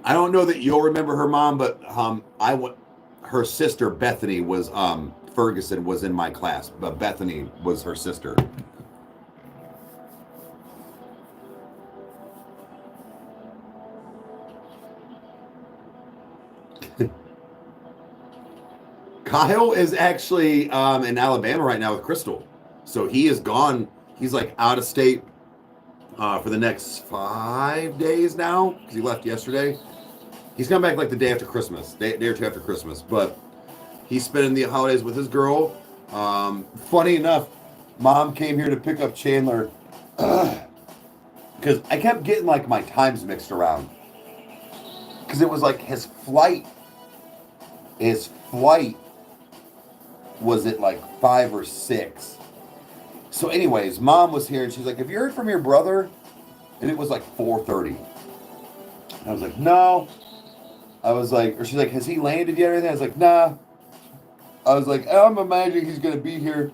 I don't know that you'll remember her mom, but her sister Bethany was Ferguson was in my class, but Bethany was her sister. Kyle is actually in Alabama right now with Crystal. So he is gone. He's like out of state for the next 5 days now because he left yesterday. He's coming back like the day after Christmas, day or two after Christmas. But he's spending the holidays with his girl. Funny enough, Mom came here to pick up Chandler because I kept getting like my times mixed around. Because it was like his flight was at like 5 or 6. So anyways, Mom was here and she's like, have you heard from your brother? And it was like 4:30. I was like, no. I was like, or she's like, has he landed yet or anything? I was like, nah. I was like, I'm imagining he's going to be here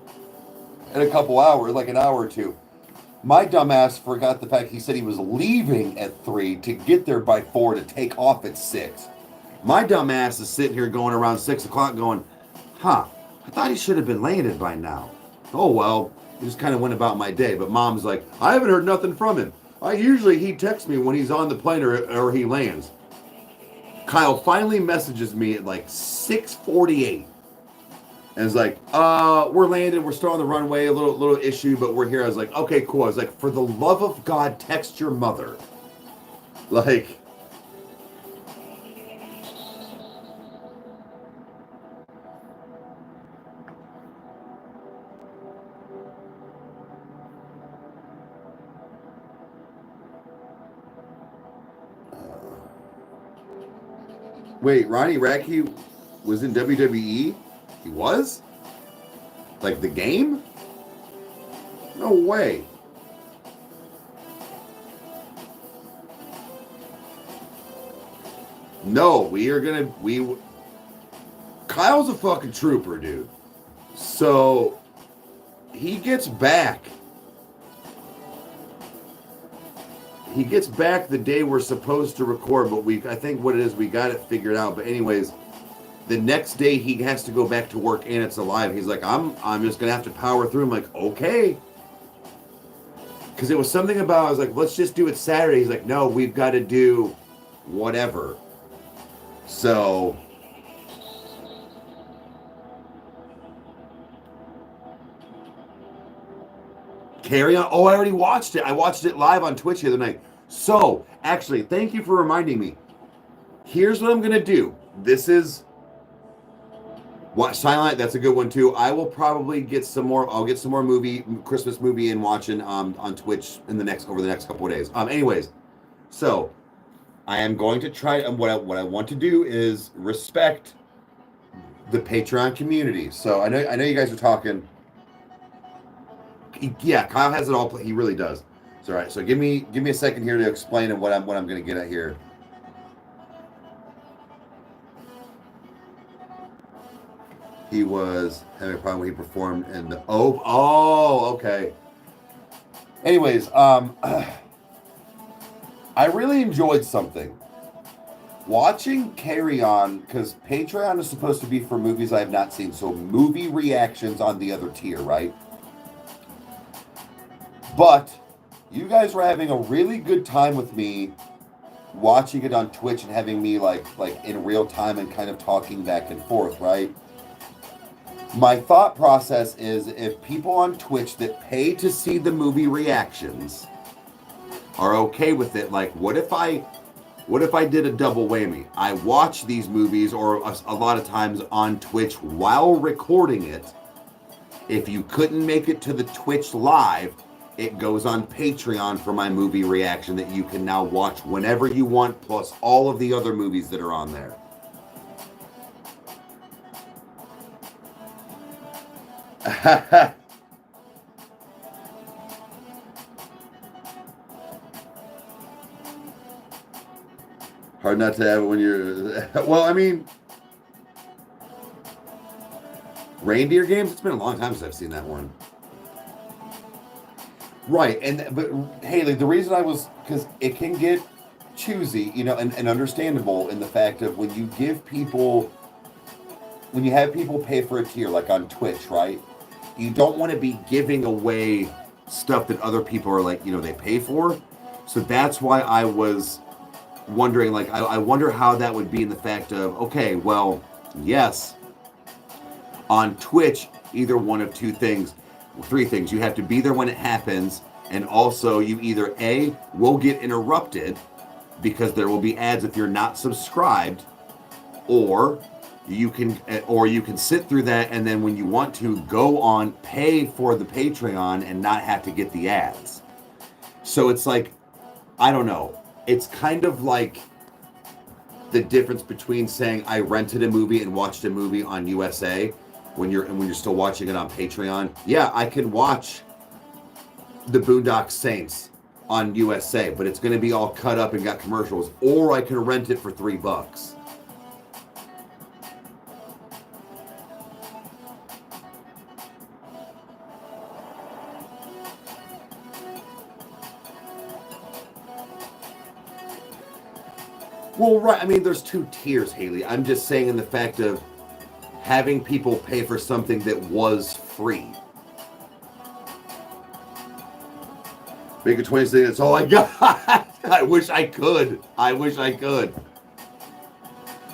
in a couple hours, like an hour or two. My dumbass forgot the fact he said he was leaving at 3 to get there by 4 to take off at 6. My dumbass is sitting here going around 6 o'clock going, I thought he should have been landed by now. Oh, well, I just kind of went about my day. But Mom's like, I haven't heard nothing from him. He texts me when he's on the plane or he lands. Kyle finally messages me at like 6:48. And it's like, we're landed. We're still on the runway. A little issue, but we're here. I was like, okay, cool. I was like, for the love of God, text your mother. Like, wait, Ronnie Radke was in WWE? He was? Like the game? No way. No, Kyle's a fucking trooper, dude. So he gets back. He gets back the day we're supposed to record, but I think what it is, we got it figured out. But anyways, the next day he has to go back to work and it's alive. He's like, I'm just gonna have to power through. I'm like, okay. Because it was something about, I was like, let's just do it Saturday. He's like, no, we've got to do whatever. So carry on. Oh, I already watched it. I watched it live on Twitch the other night. So actually, thank you for reminding me. Here's what I'm gonna do. This is watch Silent. That's a good one too. I will probably get some more. I'll get some more Christmas movie and watching on Twitch over the next couple of days. Anyways, so I am going to try. What I want to do is respect the Patreon community. So I know you guys are talking. Yeah, Kyle has it all. He really does. So all right. So give me a second here to explain what I'm going to get at here. He was having a problem when he performed in the okay. Anyways, I really enjoyed something. Watching Carry On, because Patreon is supposed to be for movies I have not seen, so movie reactions on the other tier, right? But you guys were having a really good time with me watching it on Twitch and having me like in real time and kind of talking back and forth, right? My thought process is, if people on Twitch that pay to see the movie reactions are okay with it, like what if I did a double whammy? I watch these movies or a lot of times on Twitch while recording it. If you couldn't make it to the Twitch live, it goes on Patreon for my movie reaction that you can now watch whenever you want, plus all of the other movies that are on there. Hard not to have it when you're... Well, I mean... Reindeer Games? It's been a long time since I've seen that one. Right, but Haley, the reason I was... Because it can get choosy, and understandable in the fact of when you give people... When you have people pay for a tier, like on Twitch, right? You don't want to be giving away stuff that other people are like, they pay for. So that's why I was wondering, like, I wonder how that would be in the fact of, okay, well, yes, On Twitch, either one of three things. You have to be there when it happens, and also you either A, will get interrupted because there will be ads if you're not subscribed, or you can sit through that, and then when you want to go on, pay for the Patreon and not have to get the ads. So it's like, I don't know. It's kind of like the difference between saying I rented a movie and watched a movie on USA when you're still watching it on Patreon. Yeah, I can watch the Boondock Saints on USA, but it's going to be all cut up and got commercials, or I can rent it for $3. Well, right. I mean, there's two tiers, Haley. I'm just saying in the fact of having people pay for something that was free. Make it 20 that's all I got. I wish I could. I wish I could.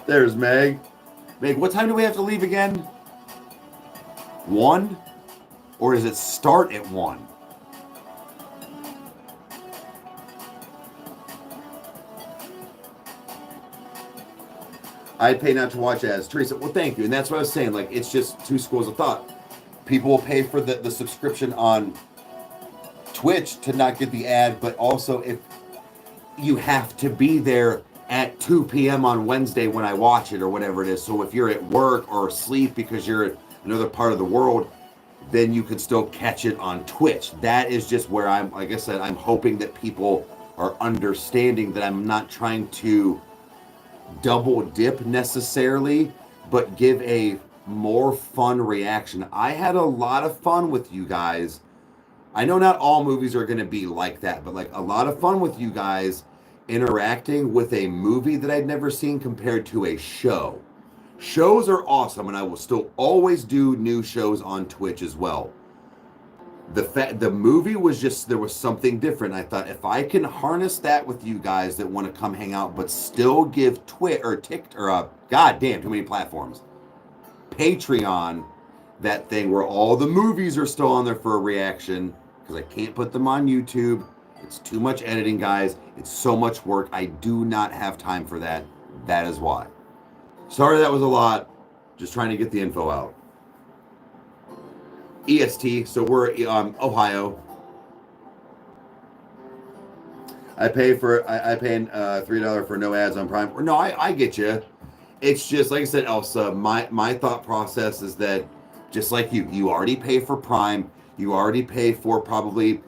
There's Meg. Meg, what time do we have to leave again? 1? Or does it start at 1? I pay not to watch ads. Teresa, well, thank you. And that's what I was saying. Like, it's just two schools of thought. People will pay for the subscription on Twitch to not get the ad, but also if you have to be there at 2 p.m. on Wednesday when I watch it or whatever it is. So if you're at work or asleep because you're in another part of the world, then you can still catch it on Twitch. That is just where I'm, like I said, I'm hoping that people are understanding that I'm not trying to double dip necessarily, but give a more fun reaction. I had a lot of fun with you guys. I know not all movies are going to be like that, but like a lot of fun with you guys interacting with a movie that I'd never seen compared to a show. Shows are awesome, and I will still always do new shows on Twitch as well. The movie was just, there was something different. I thought if I can harness that with you guys that want to come hang out, but still give goddamn, too many platforms. Patreon, that thing where all the movies are still on there for a reaction, because I can't put them on YouTube. It's too much editing, guys. It's so much work. I do not have time for that. That is why. Sorry that was a lot. Just trying to get the info out. EST, so we're Ohio. I pay $3 for no ads on Prime. No, I get you. It's just like I said, Elsa. My thought process is that just like you already pay for Prime. You already pay for probably,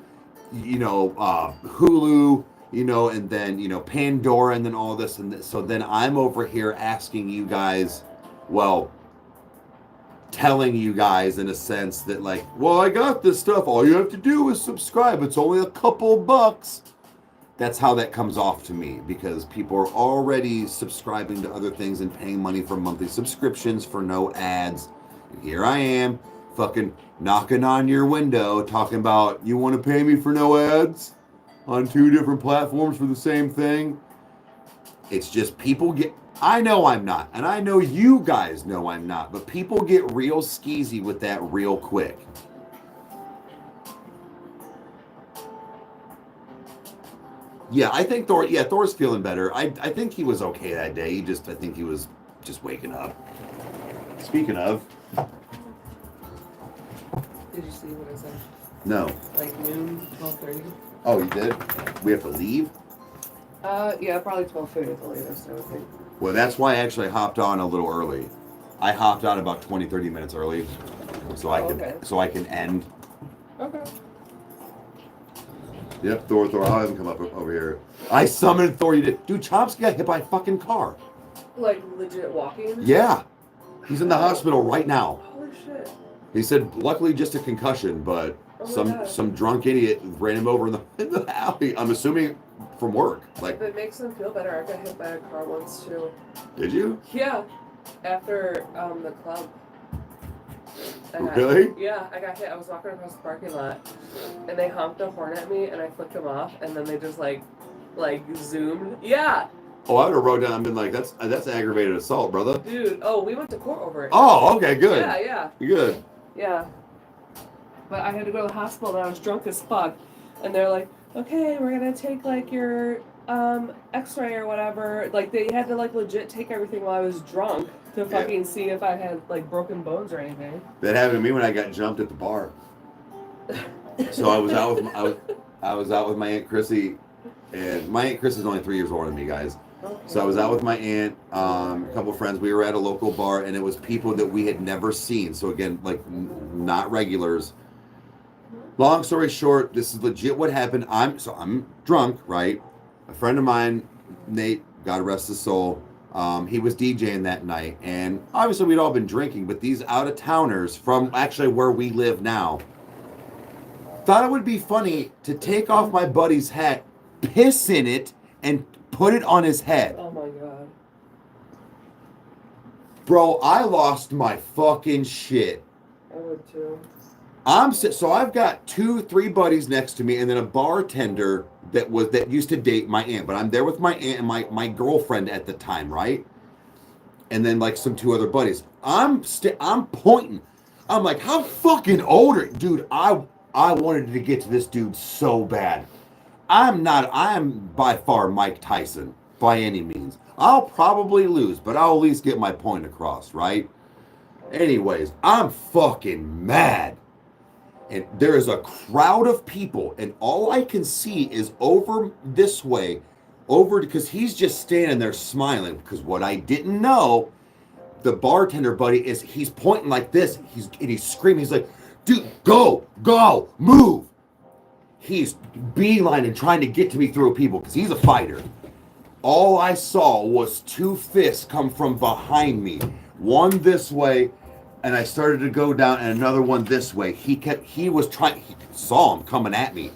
Hulu, and then Pandora, and then all this and this. So then I'm over here asking you guys, well, telling you guys in a sense that like, well, I got this stuff. All you have to do is subscribe. It's only a couple bucks. That's how that comes off to me, because people are already subscribing to other things and paying money for monthly subscriptions for no ads. And here I am fucking knocking on your window talking about, you want to pay me for no ads on 2 different platforms for the same thing? It's just people get, I know I'm not, and I know you guys know I'm not, but people get real skeezy with that real quick. Yeah, I think Thor's feeling better. I think he was okay that day. I think he was just waking up. Speaking of. Did you see what I said? No. Like noon, 12:30. Oh, you did? We have to leave? Yeah, probably 12:30 at the latest, I would think. Well, that's why I actually hopped on a little early. I hopped on about 20-30 minutes early, so I can end. Okay. Yep, Thor, I'll have him come up over here. I summoned Thor. You did. Dude, Chomsky got hit by a fucking car. Like legit walking? Yeah. He's in the hospital right now. Holy shit. He said, luckily just a concussion, but some drunk idiot ran him over in the alley. I'm assuming from work. Like, if it makes him feel better, I got hit by a car once too. Did you? Yeah. After the club. Really? Yeah, I got hit. I was walking across the parking lot, and they honked a horn at me, and I flicked them off, and then they just like zoomed. Yeah. Oh, I would have wrote down and been like, that's aggravated assault, brother. Dude, we went to court over it. Oh, okay, good. Yeah. Good. Yeah. But I had to go to the hospital and I was drunk as fuck. And they're like, okay, we're gonna take like your x-ray or whatever. Like they had to like legit take everything while I was drunk to fucking see if I had like broken bones or anything. That happened to me when I got jumped at the bar. So I was out with my Aunt Chrissy, and my Aunt Chris is only 3 years older than me, guys. Okay. So I was out with my aunt, a couple of friends. We were at a local bar, and it was people that we had never seen. So again, like not regulars. Long story short, this is legit what happened. I'm drunk, right? A friend of mine, Nate, God rest his soul, he was DJing that night, and obviously we'd all been drinking, but these out-of-towners from actually where we live now thought it would be funny to take off my buddy's hat, piss in it, and put it on his head. Oh my god. Bro, I lost my fucking shit. I would too. So I've got 2-3 buddies next to me, and then a bartender that used to date my aunt. But I'm there with my aunt and my girlfriend at the time, right? And then like some 2 other buddies. I'm pointing. I'm like, how fucking old are you? Dude, I wanted to get to this dude so bad. I am by far Mike Tyson by any means. I'll probably lose, but I'll at least get my point across, right? Anyways, I'm fucking mad. And there is a crowd of people, and all I can see is over this way, because he's just standing there smiling. Because what I didn't know, the bartender buddy he's pointing like this. He's screaming. He's like, dude, go, move. He's beelining trying to get to me through people because he's a fighter. All I saw was 2 fists come from behind me, one this way, and I started to go down, and another one this way. He saw him coming at me.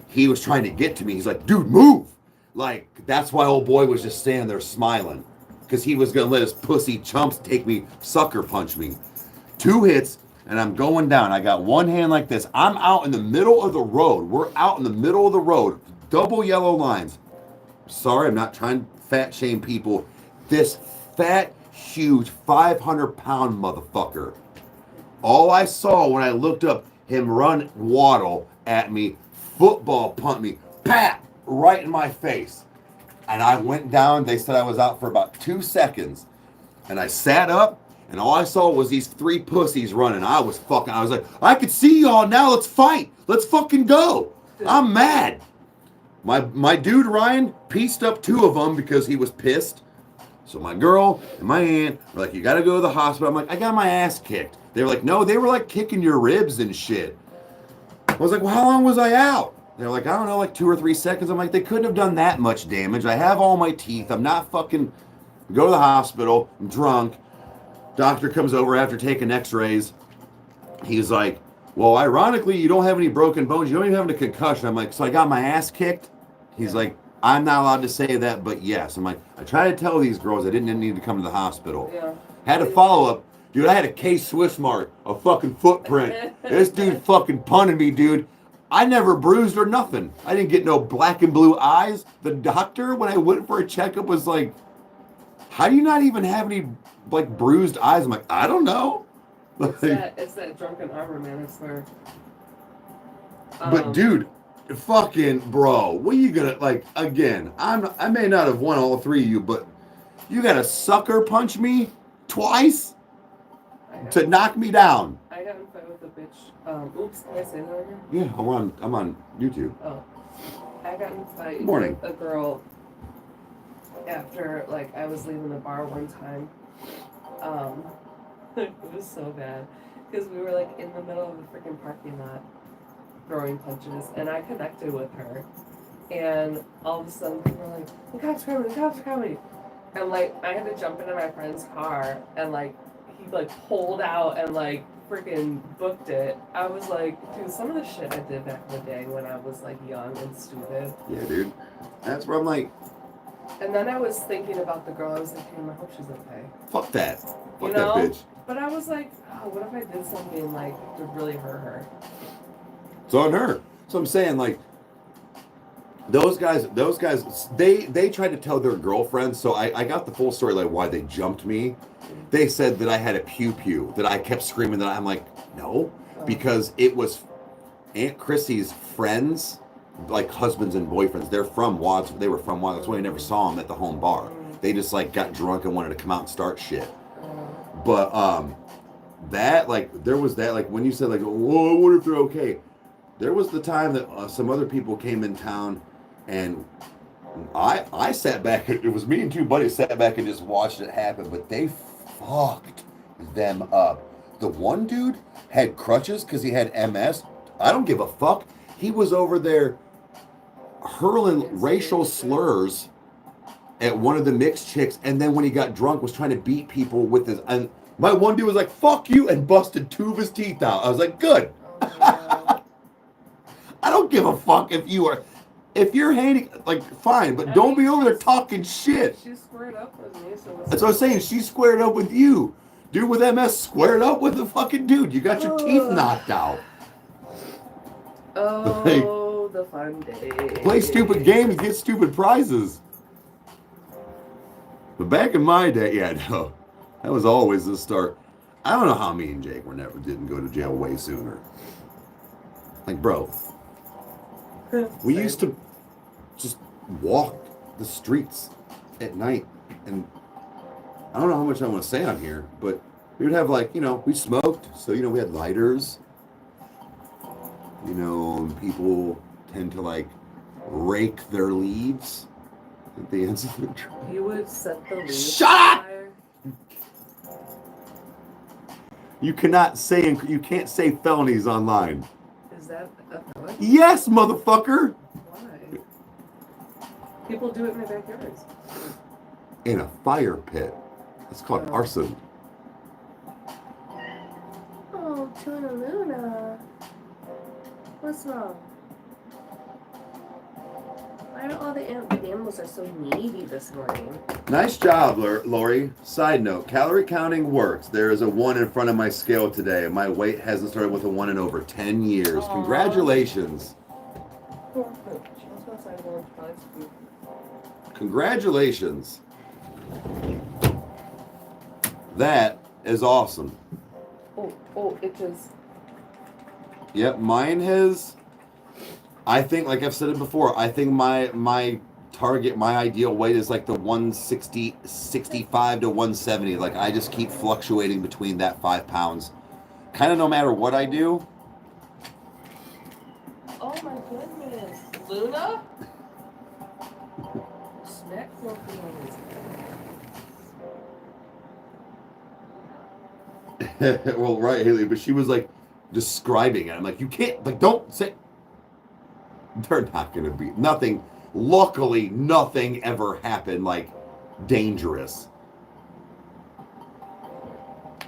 He was trying to get to me. He's like, dude, move. Like, that's why old boy was just standing there smiling, because he was going to let his pussy chumps sucker punch me. 2 hits, and I'm going down. I got one hand like this. I'm out in the middle of the road. We're out in the middle of the road. Double yellow lines. Sorry, I'm not trying to fat shame people. This fat, huge 500-pound motherfucker. All I saw when I looked up, him waddle at me, football punt me, pat, right in my face. And I went down. They said I was out for about 2 seconds. And I sat up, and all I saw was these 3 pussies running. I was like, I could see y'all now. Let's fight. Let's fucking go. I'm mad. My dude Ryan pieced up 2 of them because he was pissed. So my girl and my aunt were like, you got to go to the hospital. I'm like, I got my ass kicked. They were like, no, they were like kicking your ribs and shit. I was like, well, how long was I out? They're like, I don't know, like 2 or 3 seconds. I'm like, they couldn't have done that much damage. I have all my teeth. I'm not fucking... Go to the hospital. I'm drunk. Doctor comes over after taking x-rays. He's like, well, ironically, you don't have any broken bones. You don't even have any concussion. I'm like, so I got my ass kicked? He's like, I'm not allowed to say that, but yes. I'm like, I try to tell these girls I didn't need to come to the hospital. Yeah. Had a follow-up. Dude, I had a K-Swiss mark, a fucking footprint. This dude fucking punted me, dude. I never bruised or nothing. I didn't get no black and blue eyes. The doctor, when I went for a checkup, was like, how do you not even have any, like, bruised eyes? I'm like, I don't know. It's that drunken armor, man, I swear. But, dude, fucking, bro, what are you gonna, like, again, I may not have won all 3 of you, but you gotta sucker punch me twice to knock me down. I got in a fight with a bitch. Oops, can I say that on here? Yeah, I'm on YouTube. Oh. I got in a fight Morning. with a girl after, like, I was leaving the bar one time. It was so bad. Because we were, like, in the middle of a freaking parking lot throwing punches, and I connected with her. And all of a sudden, people were like, the cops are coming. And, like, I had to jump into my friend's car, and, like, he, like, pulled out and, like, freaking booked it. I was like, dude, some of the shit I did back in the day when I was, like, young and stupid. Yeah, dude. That's where I'm like... And then I was thinking about the girl. I was like, damn, I hope she's okay. Fuck that. Fuck you that know? bitch. But I was like, oh, what if I did something, like, to really hurt her? It's on her. So I'm saying, like, those guys, they tried to tell their girlfriends. So I got the full story, like why they jumped me. They said that I had a pew pew, that I kept screaming. That I'm like, no, because it was Aunt Chrissy's friends, like husbands and boyfriends. They're from Watts. They were from Watts. That's why I never saw them at the home bar. They just like got drunk and wanted to come out and start shit. But that like there was that like when you said like, oh, I wonder if they're okay. There was the time that some other people came in town, and I sat back. It was me and two buddies sat back and just watched it happen. But they fucked them up. The one dude had crutches because he had MS. I don't give a fuck. He was over there hurling racial slurs at one of the mixed chicks, and then when he got drunk was trying to beat people with his. And my one dude was like, "Fuck you," and busted two of his teeth out. I was like, "Good." I don't give a fuck if you're hating, like, fine, but don't be over there talking shit. She squared up with me, so that's what I'm saying. She squared up with you. Dude with MS squared up with the fucking dude. You got your teeth knocked out. Oh, the fun day. Play stupid games, get stupid prizes. But back in my day, yeah, no, that was always the start. I don't know how me and Jake didn't go to jail way sooner. Like, bro, we used to just walk the streets at night, and I don't know how much I want to say on here, but we would have like, we smoked, so we had lighters. And people tend to like rake their leaves at the ends of the tree. You would set the leaves Shut on up! fire. You can't say felonies online. Is that a felony? Yes, motherfucker! Why? People do it in their backyards. In a fire pit. That's called arson. Oh, Tuna Luna. What's wrong? Why are all the animals are so needy this morning? Nice job, Lori. Side note, calorie counting works. There is a 1 in front of my scale today. My weight hasn't started with a 1 in over 10 years. Aww. Congratulations. Congratulations. That is awesome. Oh, it just... Yep, mine has... I think, like I've said it before, I think my target, my ideal weight is like the 160, 65 to 170. Like, I just keep fluctuating between that 5 pounds. Kind of no matter what I do. Oh my goodness. Luna? Smack Well, right, Haley, but she was like describing it. I'm like, you can't, like, don't say... They're not going to be... Nothing... Luckily, nothing ever happened, like, dangerous.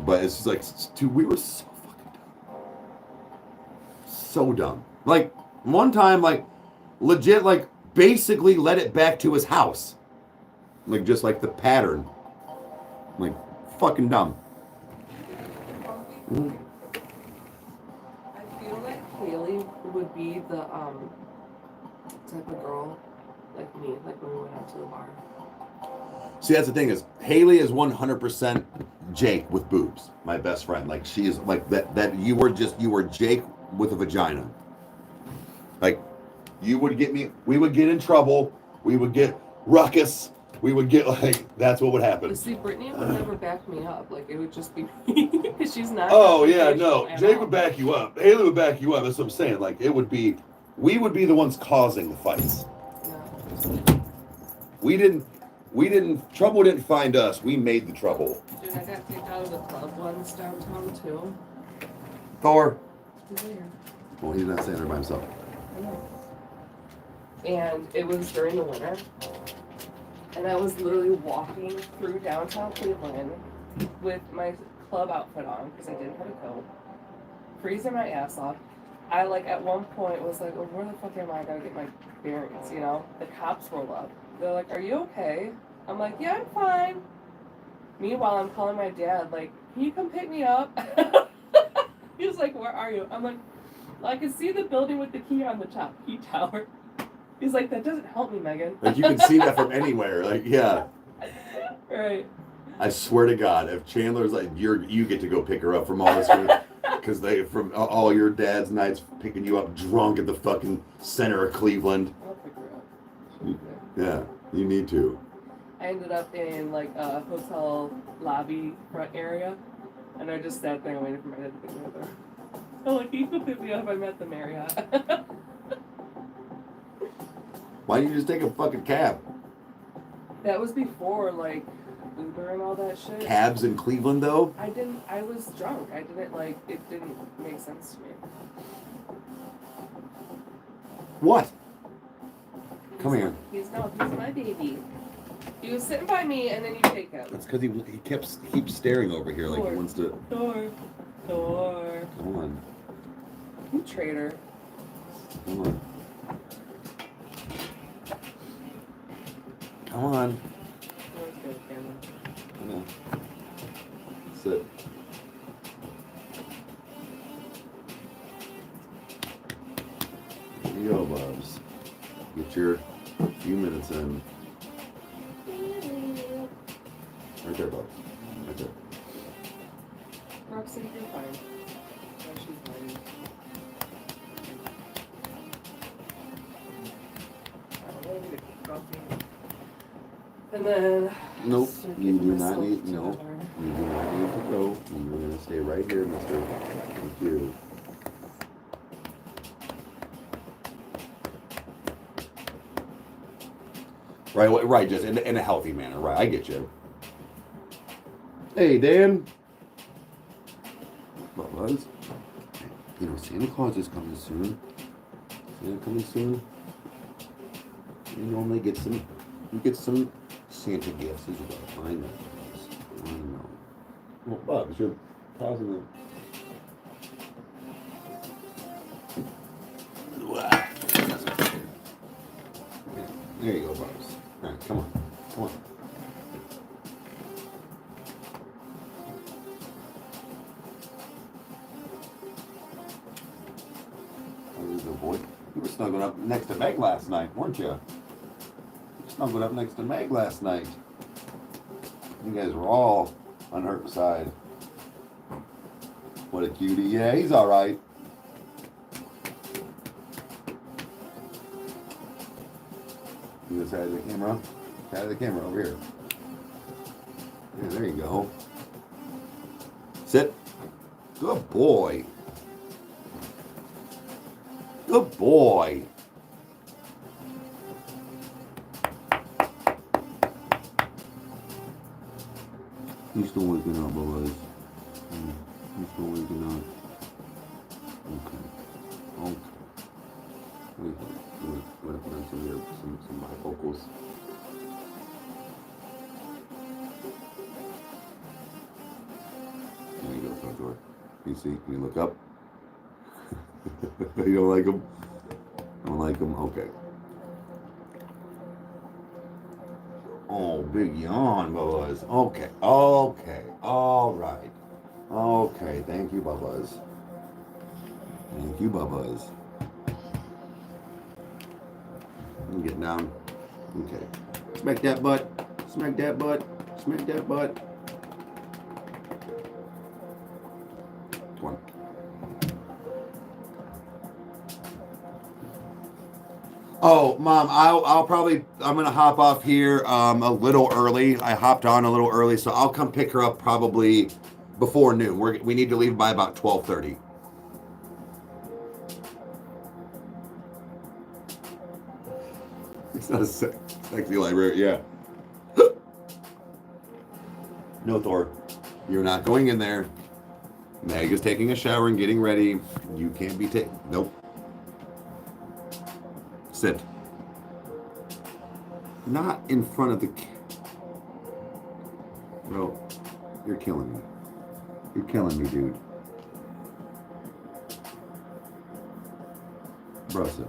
But it's just like, dude, we were so fucking dumb. So dumb. Like, one time, like, legit, like, basically led it back to his house. Like, just like the pattern. Like, fucking dumb. I feel like Haley would be the, type of girl like me, like when we went out to the bar. See, that's the thing is, Haley is 100% Jake with boobs. My best friend, like she is like that. You were Jake with a vagina. Like, you would get me. We would get in trouble. We would get ruckus. We would get like that's what would happen. You see, Brittany would never back me up. Like it would just be me because she's not. Oh yeah, no. Jake would back you up. Haley would back you up. That's what I'm saying. Like it would be. We would be the ones causing the fights. Yeah. We didn't, trouble didn't find us. We made the trouble. Dude, I got kicked out of the club once downtown too. Thor. He's here. Well, he's not staying there by himself. I know. And it was during the winter. And I was literally walking through downtown Cleveland with my club outfit on because I didn't have a coat. Freezing my ass off. I, like, at one point was like, oh, where the fuck am I? I gotta get my bearings, you know? The cops roll up. They're like, are you okay? I'm like, yeah, I'm fine. Meanwhile, I'm calling my dad, like, can you come pick me up? He was like, where are you? I'm like, well, I can see the building with the key on the top, key tower. He's like, that doesn't help me, Megan. Like you can see that from anywhere. Like, yeah. Right. I swear to God, if Chandler's like, you get to go pick her up from all this, because they from all your dad's nights picking you up drunk at the fucking center of Cleveland. I'll pick her up. Yeah, you need to. I ended up in like a hotel lobby front area, and I just sat there waiting for my dad to pick me up. I'm like, you can pick me up. I'm at the Marriott. Why didn't you just take a fucking cab? That was before like Uber and all that shit. Cabs in Cleveland, though? I was drunk. It didn't make sense to me. What? Come here. He's my baby. He was sitting by me, and then you take him. That's because he keeps staring over here like he wants to. Thor. Come on. You traitor. Come on. Come on. Come on. Sit. Here you go, Bubs. Get your few minutes in. Right there, Bubs. Right there. Roxanne, you're fine. Oh, she's fine. I don't need a coffee. And then. Nope. start You getting do not myself need. No. together. You do not need to go. You're going to stay right here, mister. Thank you. Right, just in a healthy manner. Right, I get you. Hey, Dan. What was? You know, Santa Claus is coming soon. Santa coming soon. You normally get some. You get some Santa gifts as well. I know. I know. Well, Bubs, you're pausing the. There you go, Bubs. All right, come on. Come on. There you go, boy. You were snuggling up next to Meg last night, weren't you? You were snuggling up next to Meg last night. You guys were all on her side. What a cutie. Yeah, he's all right. You just had the camera. Had the camera over here. Yeah, there you go. Sit. Good boy. Good boy. He's still waking up, boys. He's still waking up. Okay. Wait, put on some bifocals. There you go, Theodore. You see? Can you look up? You don't like him? Don't like him? Okay. Oh, big yawn, boys. Okay. All right. Okay. Thank you, Bubba's. Thank you, Bubba's. Get down. Okay. Smack that butt. Smack that butt. Smack that butt. Come on. Oh, Mom, I'm gonna hop off here a little early. I hopped on a little early, so I'll come pick her up probably before noon. We need to leave by about 12:30. It's not a sexy library, yeah. No, Thor, you're not going in there. Meg is taking a shower and getting ready. You can't be nope. Sit. Not in front of the. Bro, you're killing me. You're killing me, dude. Impressive.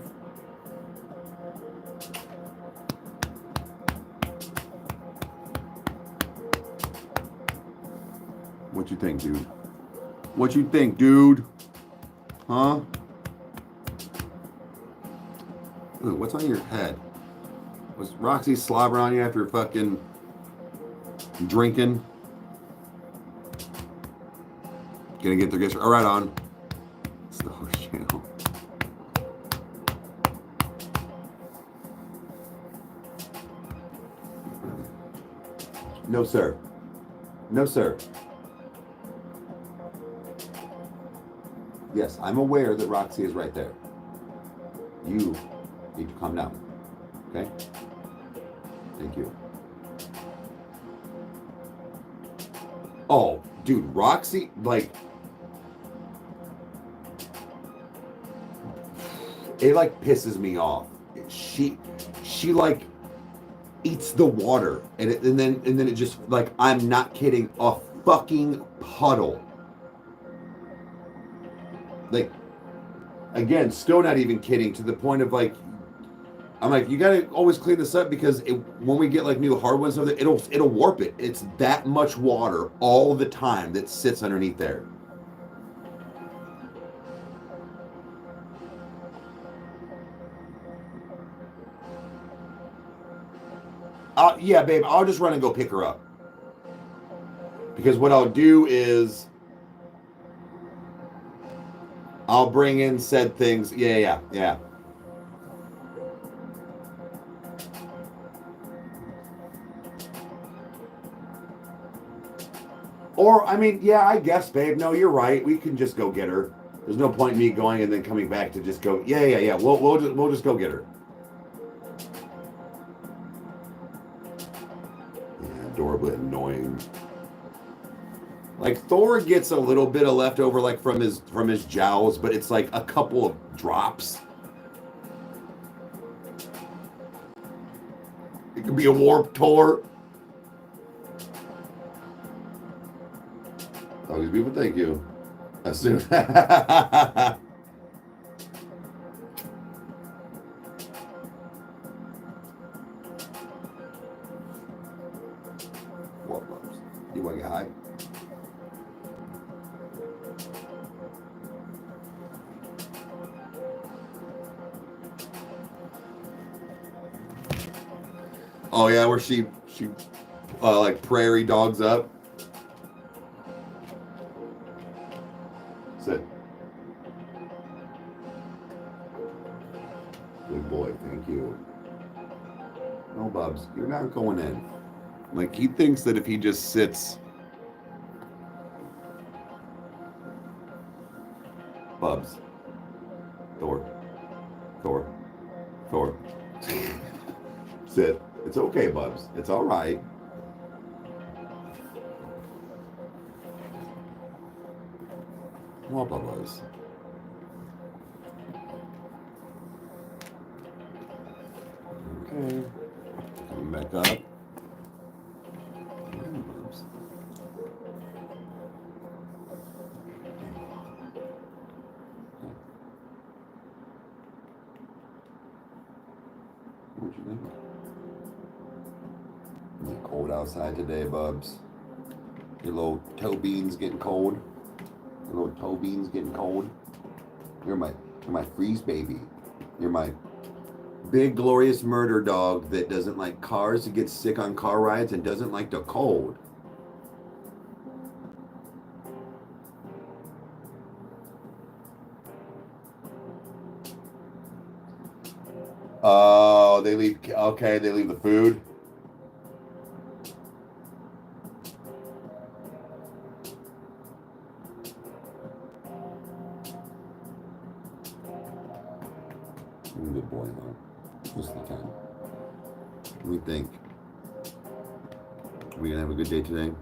What you think, dude? What you think, dude? Huh? Ooh, what's on your head? Was Roxy slobbering on you after fucking drinking? Gonna get their gifts. All right, on. It's the host channel. No, sir. No, sir. Yes, I'm aware that Roxy is right there. You need to calm down. Okay? Thank you. Oh, dude, Roxy, like, it like pisses me off. She like eats the water, and then it just, like, I'm not kidding, a fucking puddle. Like, again, still not even kidding, to the point of, like, I'm like, you gotta always clean this up, because when we get like new hardwood and stuff, it'll warp it. It's that much water all the time that sits underneath there. Yeah, babe, I'll just run and go pick her up. Because what I'll do is I'll bring in said things. Yeah. Or, I mean, yeah, I guess, babe. No, you're right. We can just go get her. There's no point in me going and then coming back to just go. Yeah. We'll just go get her. Yeah, adorably annoying. Like, Thor gets a little bit of leftover, like, from his jowls, but it's like a couple of drops. It could be a warped tour. All these people, thank you. As soon What bumps? You want to get high? Oh yeah, where she like prairie dogs up. Sit. Good boy, thank you. No, Bubs, you're not going in. Like, he thinks that if he just sits. Bubs. Thor. Sit. It's okay, Bubs. It's all right. Well, Bubbles. Okay. Coming back up. Bubs. What'd you think? Is it cold outside today, Bubs? Your little toe beans getting cold? Your little toe beans getting cold? You're my freeze baby. You're my big glorious murder dog that doesn't like cars, that gets sick on car rides, and doesn't like the cold. Oh, they leave. Okay, they leave the food. Good boy, huh? Just the time. What do we think? Are we gonna have a good day today?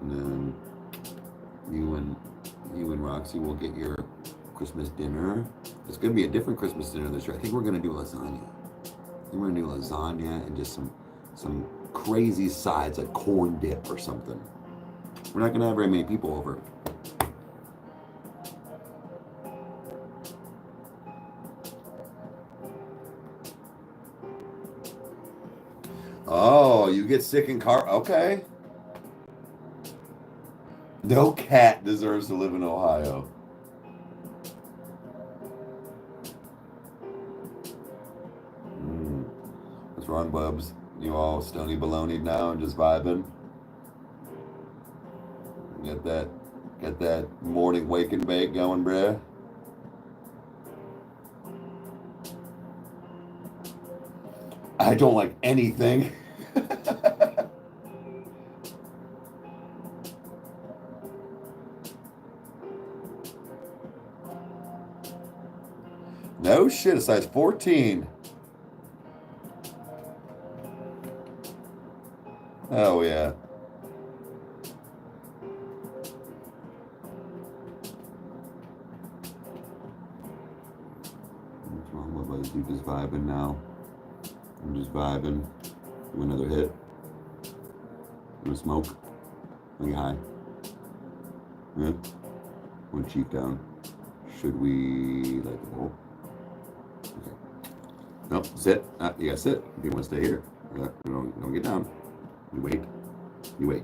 And then you and Roxy will get your Christmas dinner. It's gonna be a different Christmas dinner this year. I think we're gonna do lasagna. I think we're gonna do lasagna and just some crazy sides like corn dip or something. We're not gonna have very many people over. Oh, you get sick in car? Okay. No cat deserves to live in Ohio. What's wrong, bubs? You all stony baloney now and just vibing? Get that morning wake and bake going, bruh. I don't like anything. No shit, a size 14. Oh yeah. What's wrong with buddies? You just vibing now. I'm just vibing. Do another hit. Wanna smoke? Are you high? Yeah? Wanna cheek down? Should we light the bowl? Okay. No, sit. You gotta sit. If you wanna stay here. Don't get down. You wait. You wait.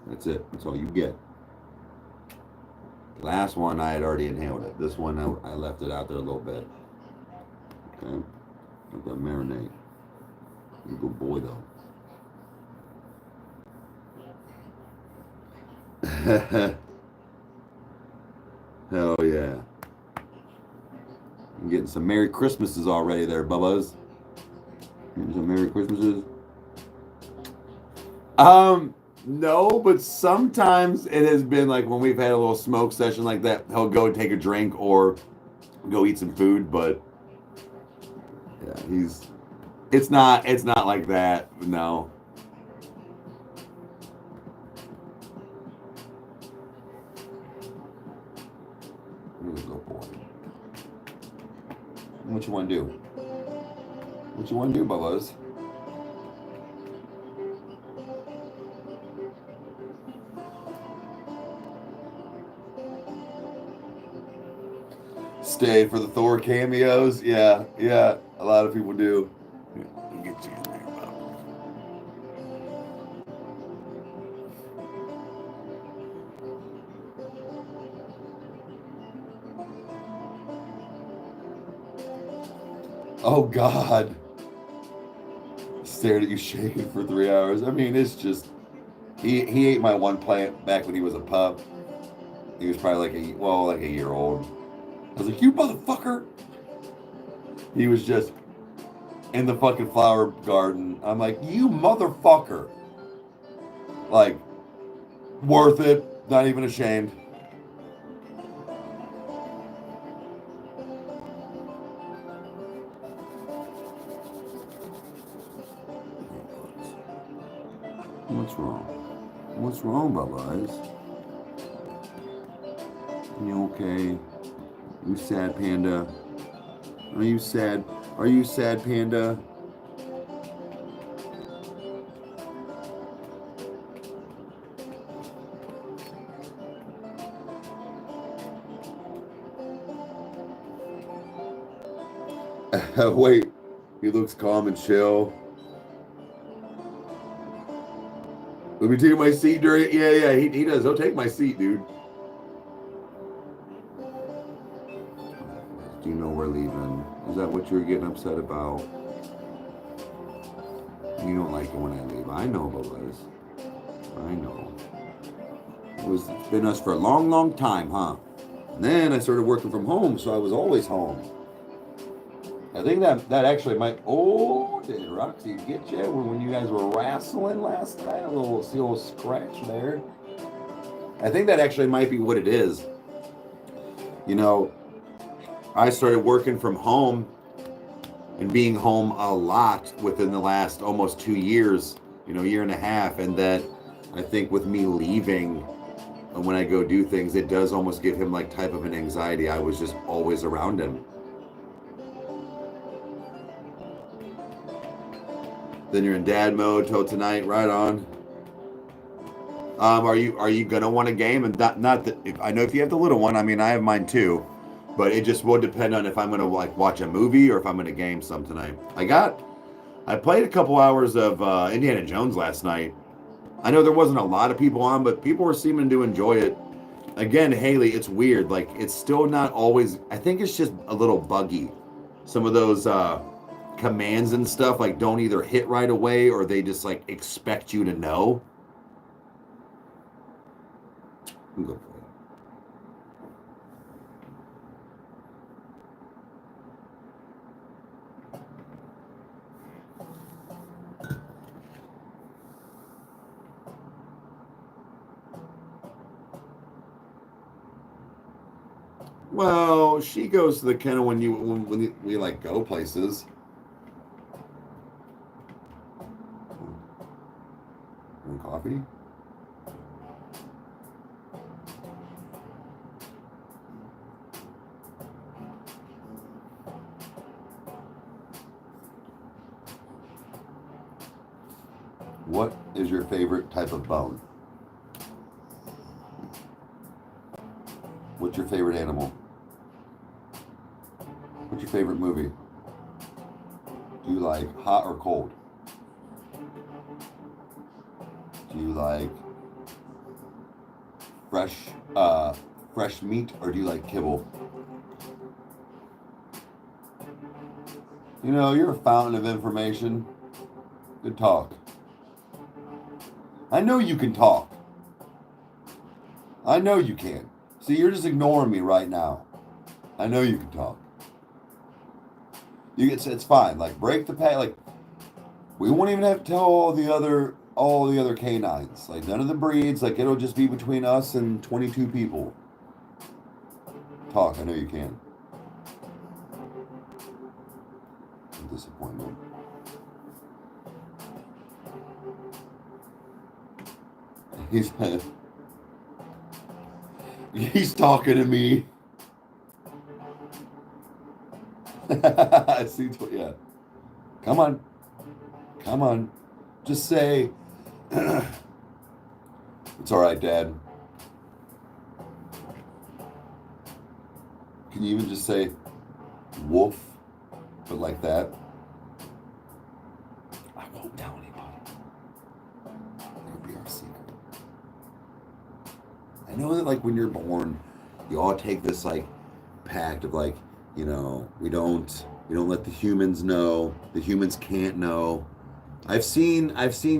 That's it. That's all you get. Last one, I had already inhaled it. This one, I left it out there a little bit. Okay. Let that marinate. You good boy, though. Hell yeah. I'm getting some Merry Christmases already there, Bubbas. Getting some Merry Christmases. No, but sometimes it has been like when we've had a little smoke session like that, he'll go take a drink or go eat some food, but yeah, it's not like that, no. Here's a good boy. What you want to do? What you want to do, Bubba's? Stay for the Thor cameos? Yeah, a lot of people do. Yeah, I'll get you in there, Bob. Oh God. Stared at you shaking for 3 hours. I mean, it's just he ate my one plant back when he was a pup. He was probably like a year old. I was like, you motherfucker! He was just in the fucking flower garden. I'm like, you motherfucker! Like, worth it. Not even ashamed. What's wrong? What's wrong, Bubba? You okay? You sad, Panda? Are you sad? Are you sad, Panda? Wait, he looks calm and chill. Let me take my seat during. Yeah, he does. He'll take my seat, dude. Do you know we're leaving? Is that what you're getting upset about? You don't like it when I leave. I know, Liz. I know. It's been us for a long, long time, huh? And then I started working from home, so I was always home. I think that actually might. Oh, did Roxy get you when you guys were wrestling last night? A little scratch there. I think that actually might be what it is. You know, I started working from home and being home a lot within the last almost 2 years, year and a half. And that I think with me leaving and when I go do things, it does almost give him like type of an anxiety. I was just always around him. Then you're in dad mode till tonight, right on. Are you gonna want a game? And not that if, I know if you have the little one. I mean, I have mine too, but it just will depend on if I'm gonna like watch a movie or if I'm gonna game some tonight. I played a couple hours of Indiana Jones last night. I know there wasn't a lot of people on, but people were seeming to enjoy it. Again, Haley, it's weird. Like it's still not always. I think it's just a little buggy. Some of those commands and stuff like don't either hit right away or they just like expect you to know. Go for it. Well, she goes to the kennel when we like go places. Want coffee? What is your favorite type of bone? What's your favorite animal? What's your favorite movie? Do you like hot or cold? Do you like fresh meat or do you like kibble? You know, you're a fountain of information. Good talk. I know you can talk. I know you can. See, you're just ignoring me right now. I know you can talk. It's fine. Like break the pad. Like we won't even have to tell all the other canines. Like none of the breeds. Like it'll just be between us and 22 people. Talk. I know you can. Disappointment. He's talking to me. I see. Yeah. Come on. Come on. Just say, it's all right, Dad. Can you even just say, woof, but like that? I won't tell anybody. It'll be our secret. I know that like when you're born, you all take this like pact of like, you know, we don't let the humans know. The humans can't know. I've seen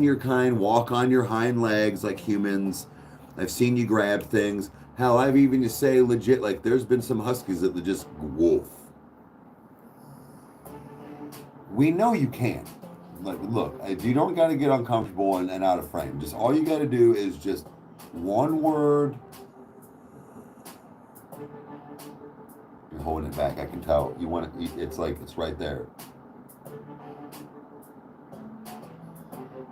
your kind walk on your hind legs like humans. I've seen you grab things. Hell, I've even you say legit like there's been some huskies that just wolf. We know you can. Like, look, you don't got to get uncomfortable and out of frame. Just all you got to do is just one word. You're holding it back. I can tell. You want it. It's like it's right there.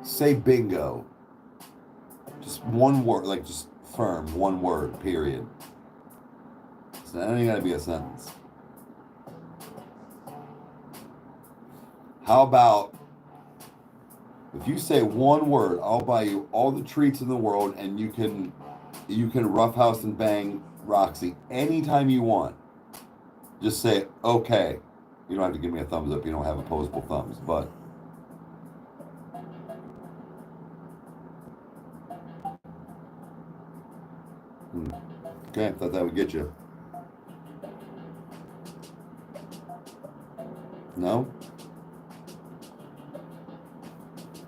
Say bingo. Just one word, like just firm, one word, period. So that ain't gotta be a sentence. How about if you say one word, I'll buy you all the treats in the world and you can roughhouse and bang Roxy anytime you want. Just say, okay. You don't have to give me a thumbs up. You don't have opposable thumbs, but okay, I thought that would get you. No?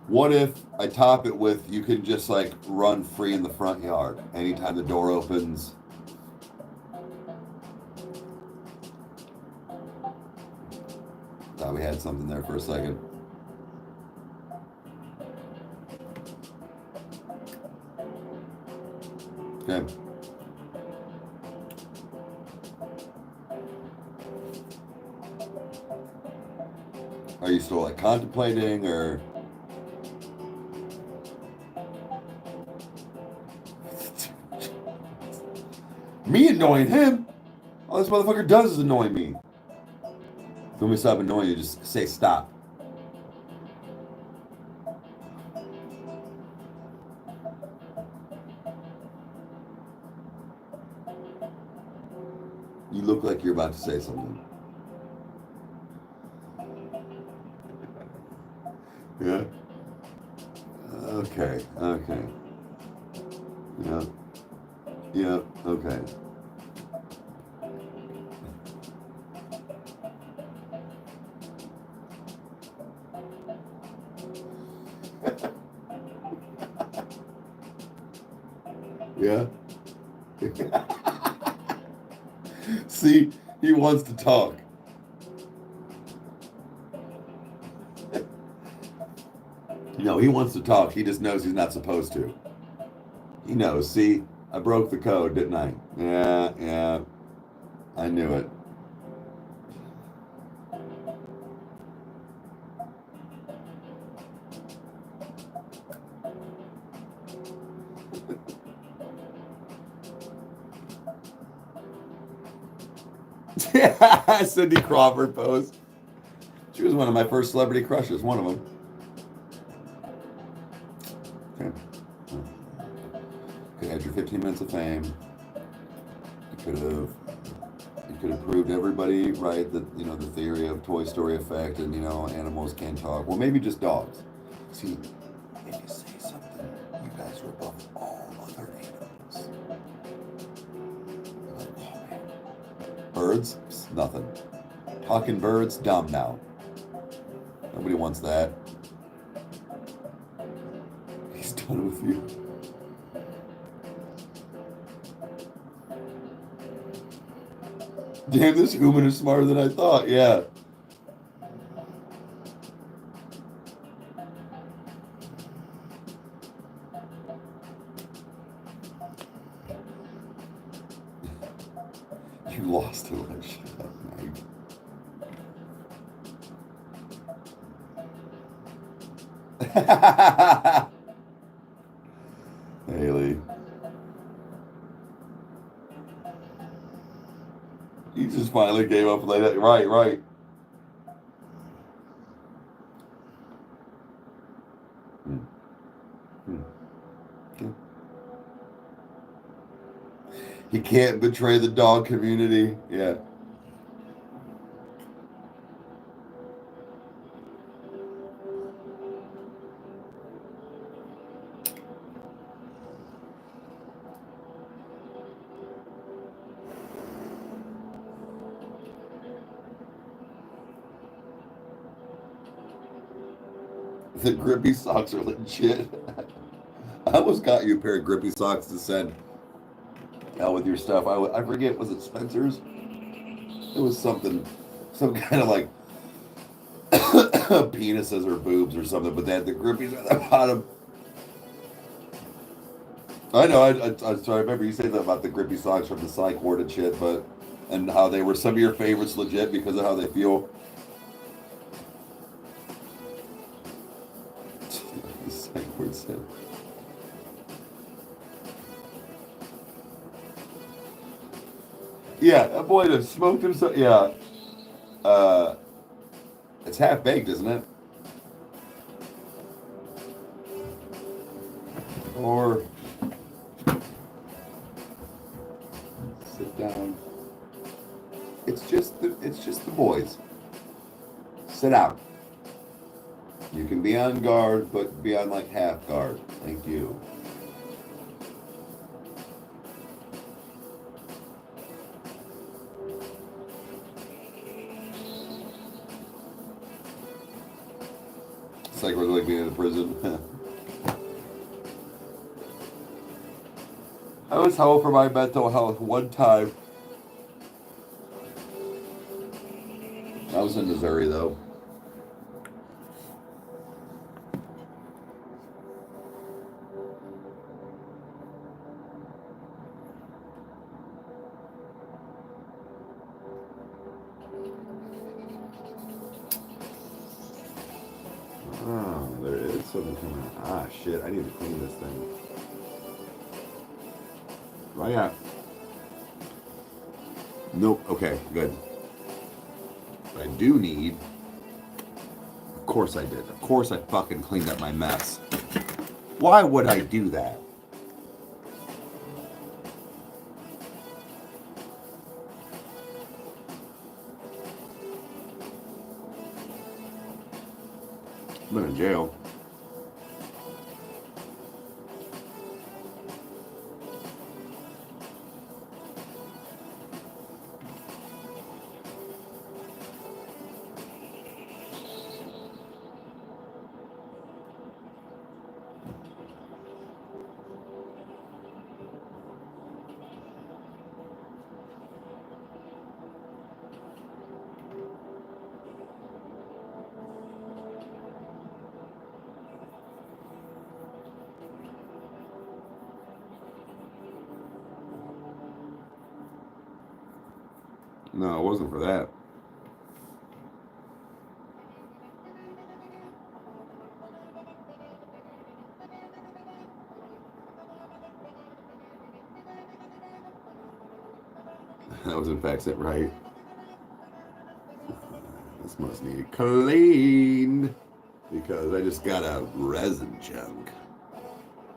What if I top it with you can just like run free in the front yard anytime the door opens? Thought we had something there for a second. Okay. Are you still like contemplating or? Me annoying him? All this motherfucker does is annoy me. If you want me to stop annoying you, just say stop. You look like you're about to say something. Yeah? Okay, okay. Yeah. Yeah, okay. Yeah? See, he wants to talk. No, he wants to talk. He just knows he's not supposed to. He knows. See, I broke the code, didn't I? Yeah, yeah. I knew it. Cindy Crawford pose. She was one of my first celebrity crushes, one of them. Okay. Okay, had your 15 minutes of fame. You could have proved everybody right that, you know, the theory of Toy Story effect and, you know, animals can talk. Well, maybe just dogs. See, if you say something, you guys are above all other animals. Like, oh, man. Birds? Psst, nothing. Talking birds? Dumb now. Nobody wants that. He's done with you. Damn, this human is smarter than I thought. Yeah. You lost it. Shut up, Meg. Haley. He just finally gave up like that. Right, right. He can't betray the dog community. Yeah. The grippy socks are legit. I almost got you a pair of grippy socks to send out with your stuff. I forget, was it Spencer's? It was something, some kind of like penises or boobs or something, but they had the grippies at the bottom. I know, I remember you saying that about the grippy socks from the psych ward and shit, but, and how they were some of your favorites legit because of how they feel. The psych ward said. Yeah, that boy that smoked himself. Yeah. It's half baked, isn't it? Or sit down. It's just the boys. Sit down. You can be on guard, but be on like half guard. Thank you. It's like we're like being in a prison. I was home for my mental health one time. I was in Missouri though. Oh, there is something coming out. Ah, shit, I need to clean this thing. Right out. Nope, okay, good. What I do need, of course I did. Of course I fucking cleaned up my mess. Why would I do that? Been in jail. No, it wasn't for that. That was in fact it, right? This must need cleaned because I just got a resin chunk.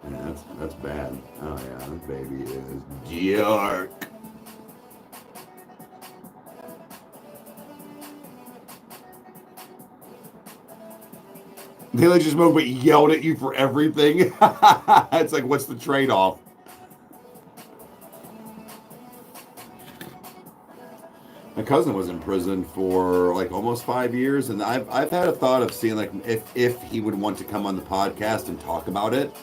Yeah, that's bad. Oh yeah, this baby is dark. They let you smoke but yelled at you for everything. It's like, what's the trade-off? My cousin was in prison for like almost 5 years, and I've had a thought of seeing like if he would want to come on the podcast and talk about it.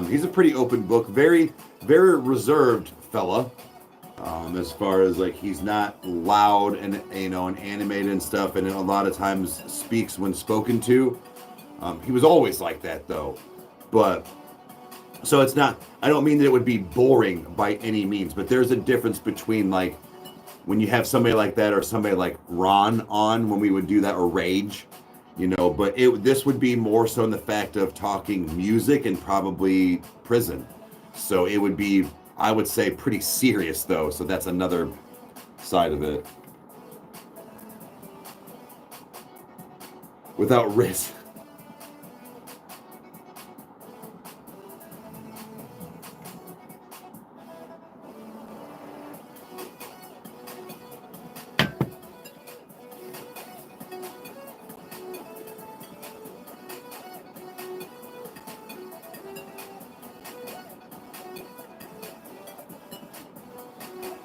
He's a pretty open book, very very reserved fella. As far as like he's not loud and and animated and stuff, and a lot of times speaks when spoken to. He was always like that though, but so it's not. I don't mean that it would be boring by any means, but there's a difference between like when you have somebody like that or somebody like Ron on when we would do that, or Rage, But this would be more so in the fact of talking music and probably prison, so it would be, I would say, pretty serious though. So that's another side of it. Without risk.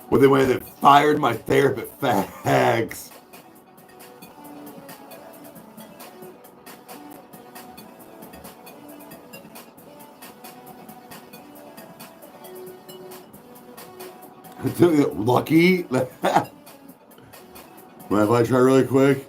Well, they went and fired my therapist. Fags. Lucky. Mind if I try really quick?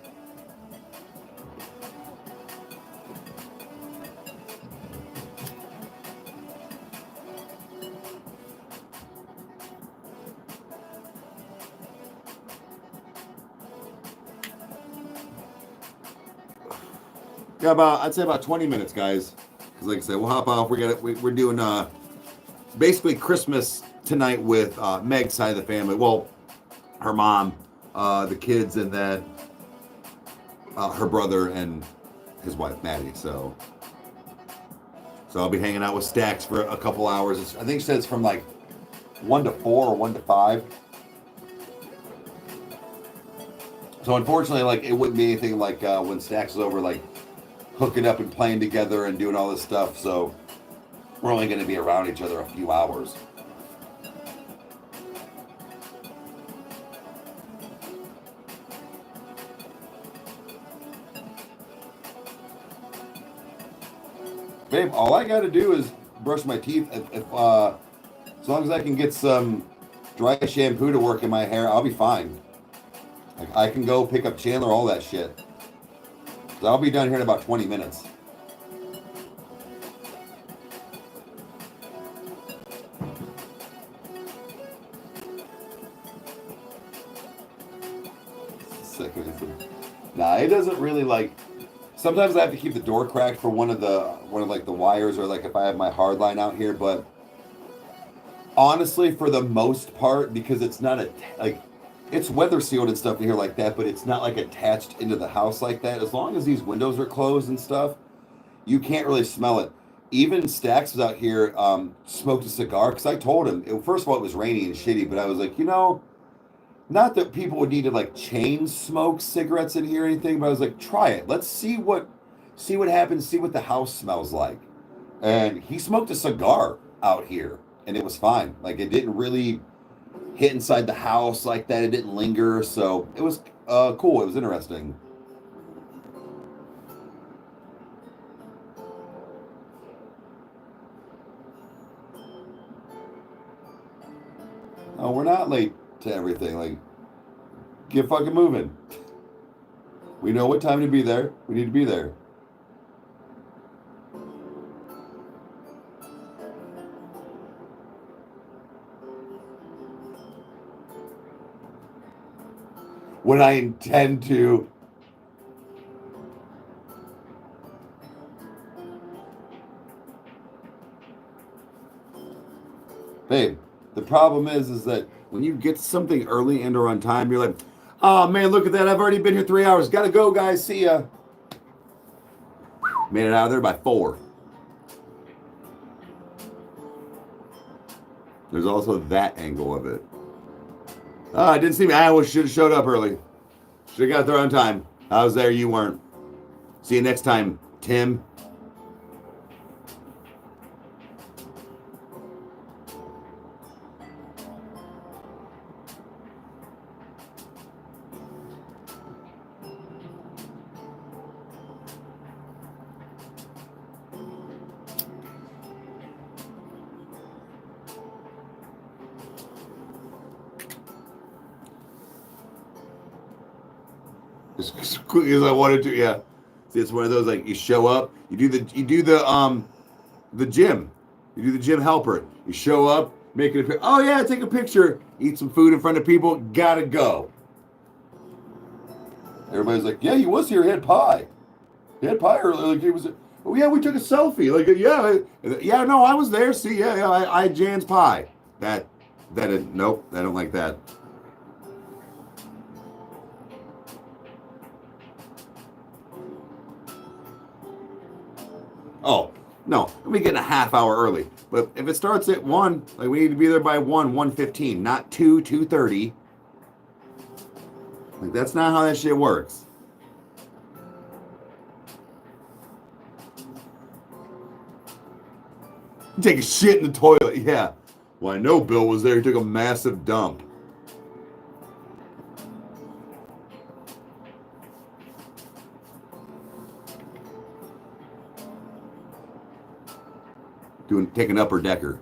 Yeah, I'd say about 20 minutes, guys. Because like I said, we'll hop off. We're doing basically Christmas tonight with Meg's side of the family. Well, her mom, the kids, and then her brother and his wife, Maddie. So I'll be hanging out with Stacks for a couple hours. I think she said it's from like 1 to 4 or 1 to 5. So unfortunately, like it wouldn't be anything like when Stacks was over, like hooking up and playing together and doing all this stuff. So we're only going to be around each other a few hours. Babe, all I got to do is brush my teeth. As long as I can get some dry shampoo to work in my hair, I'll be fine. Like, I can go pick up Chandler, all that shit. So I'll be done here in about 20 minutes. Nah, it doesn't really like. Sometimes I have to keep the door cracked for one of like the wires, or like if I have my hard line out here. But honestly, for the most part, because it's not it's weather sealed and stuff in here like that, but it's not like attached into the house like that. As long as these windows are closed and stuff, you can't really smell it. Even Stacks was out here, smoked a cigar, because I told him, first of all, it was rainy and shitty, but I was like, not that people would need to like chain smoke cigarettes in here or anything, but I was like, try it. Let's see what, see what happens, see what the house smells like. And he smoked a cigar out here, and it was fine. Like, it didn't really hit inside the house like that. It didn't linger, so it was cool. It was interesting. Oh, we're not late to everything. Like, get fucking moving. We know what time to be there. We need to be there. When I intend to. Babe, the problem is that when you get something early and or on time, you're like, oh man, look at that. I've already been here 3 hours. Gotta go, guys. See ya. Made it out of there by 4. There's also that angle of it. Oh, I didn't see me. I should have showed up early. Should have got there on time. I was there. You weren't. See you next time, Tim. As quickly as I wanted to, yeah. See, it's one of those, like, you show up, you do the gym. You do the gym helper. You show up, make it a oh yeah, take a picture, eat some food in front of people, gotta go. Everybody's like, yeah, he was here, he had pie. He had pie earlier, like he was oh yeah, we took a selfie. Like, yeah, no, I was there. See, yeah, I had Jan's pie. Nope, I don't like that. Oh, no, we get a half hour early. But if it starts at 1, like we need to be there by 1:15, not 2:30. Like, that's not how that shit works. Take a shit in the toilet, yeah. Well, I know Bill was there. He took a massive dump. Take an upper decker.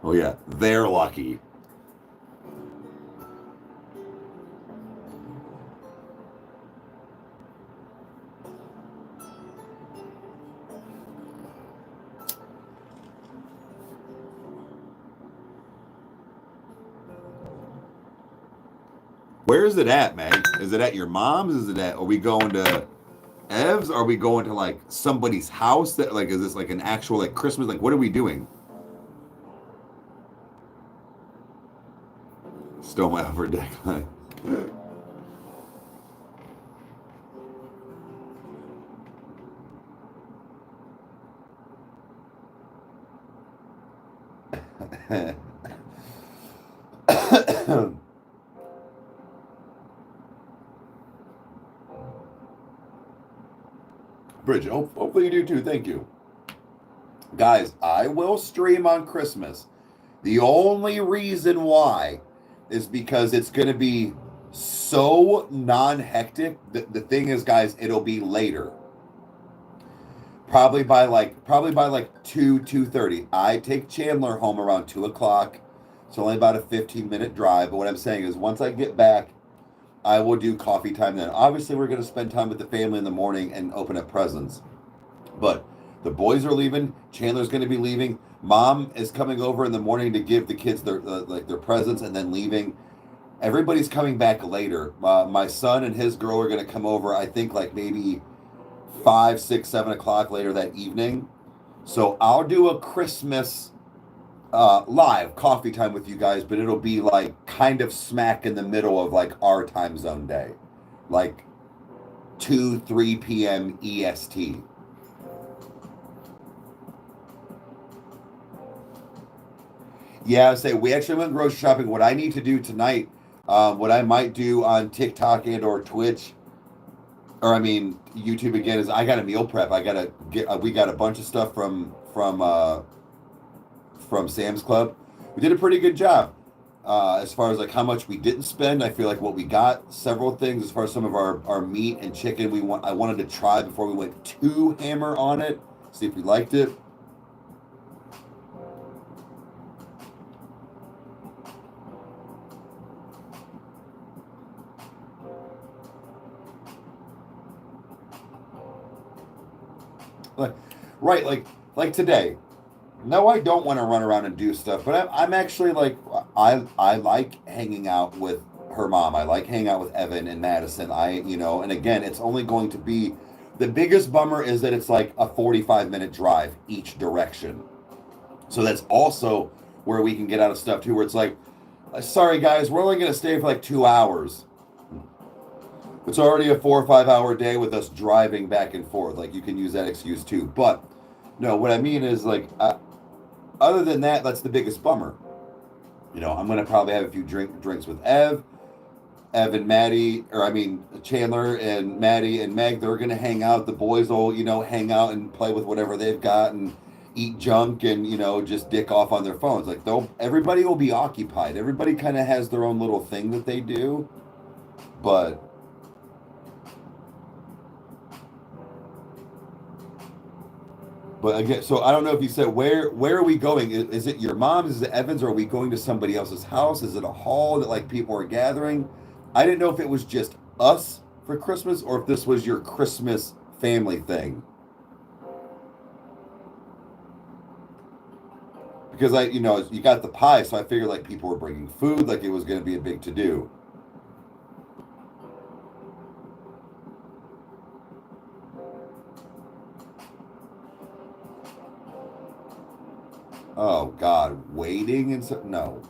Oh yeah, they're lucky. Where is it at, Meg? Is it at your mom's? Is it at, are we going to Ev's? Are we going to like somebody's house? That, like, is this like an actual like Christmas? Like, what are we doing? Stole my upper deck. Bridget, hopefully you do too. Thank you. Guys, I will stream on Christmas. The only reason why is because it's going to be so non-hectic. The thing is, guys, it'll be later. Probably by like 2:30. I take Chandler home around 2 o'clock. It's only about a 15-minute drive. But what I'm saying is once I get back, I will do coffee time then. Obviously, we're going to spend time with the family in the morning and open up presents. But the boys are leaving. Chandler's going to be leaving. Mom is coming over in the morning to give the kids their presents and then leaving. Everybody's coming back later. My son and his girl are going to come over, I think, like maybe 5, 6, 7 o'clock later that evening. So I'll do a Christmas live coffee time with you guys, but it'll be like kind of smack in the middle of like our time zone day, like 3 p.m. EST. Yeah, I say we actually went grocery shopping. What I need to do tonight, what I might do on TikTok and or Twitch, or I mean YouTube again, is I got a meal prep. I gotta get. We got a bunch of stuff from Sam's Club. We did a pretty good job as far as like how much we didn't spend. I feel like what we got, several things as far as some of our meat and chicken. I wanted to try before we went too hammer on it. See if we liked it. Right, like today. No, I don't want to run around and do stuff, but I'm actually like I like hanging out with her mom. I like hanging out with Evan and Madison. And again, it's only going to be the biggest bummer is that it's like a 45-minute drive each direction. So that's also where we can get out of stuff too, where it's like, sorry guys, we're only going to stay for like 2 hours. It's already a 4 or 5 hour day with us driving back and forth. Like you can use that excuse too. But no, what I mean is like, other than that, that's the biggest bummer. I'm going to probably have a few drinks with Ev and Maddie, or I mean, Chandler and Maddie and Meg. They're going to hang out. The boys will, hang out and play with whatever they've got and eat junk and, just dick off on their phones. Like everybody will be occupied. Everybody kind of has their own little thing that they do. But again, so I don't know if you said where are we going? Is it your mom's? Is it Evan's? Or are we going to somebody else's house? Is it a hall that like people are gathering? I didn't know if it was just us for Christmas or if this was your Christmas family thing. Because you got the pie, so I figured like people were bringing food, like it was going to be a big to-do. Oh God, waiting and so no.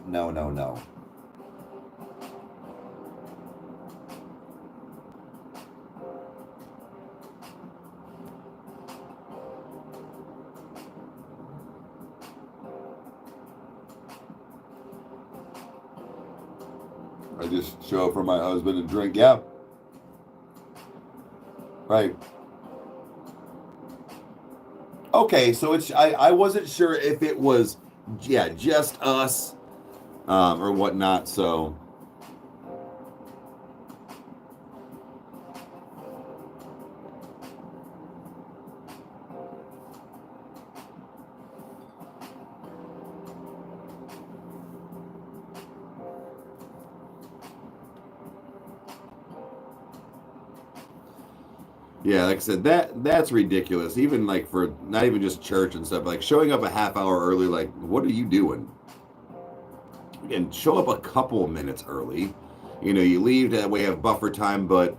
I just show up for my husband and drink. Yeah. Right. Okay, so I wasn't sure if it was just us or whatnot, so yeah, like I said, that's ridiculous. Even like for not even just church and stuff, like showing up a half hour early, like what are you doing? And show up a couple of minutes early. You leave that way, have buffer time, but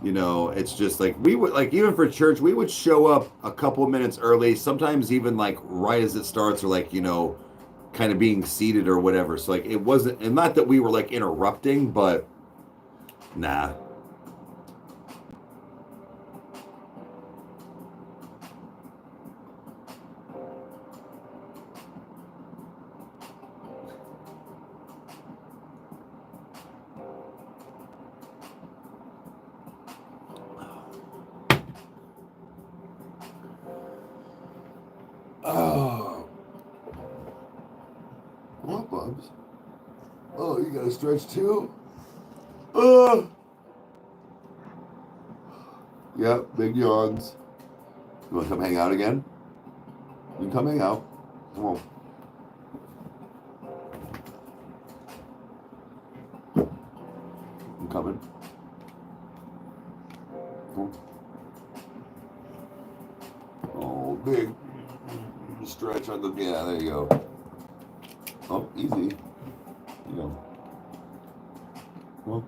it's just like we would like even for church, we would show up a couple of minutes early, sometimes even like right as it starts or like, kind of being seated or whatever. So like it wasn't, and not that we were like interrupting, but nah. Oh. What, Bubs? Oh, you gotta stretch too? Yep, big yawns. You wanna come hang out again? You can come hang out. Come on. I'm coming. Come on. Oh, big stretch on the, yeah, there you go. Oh, easy. You go. Come on.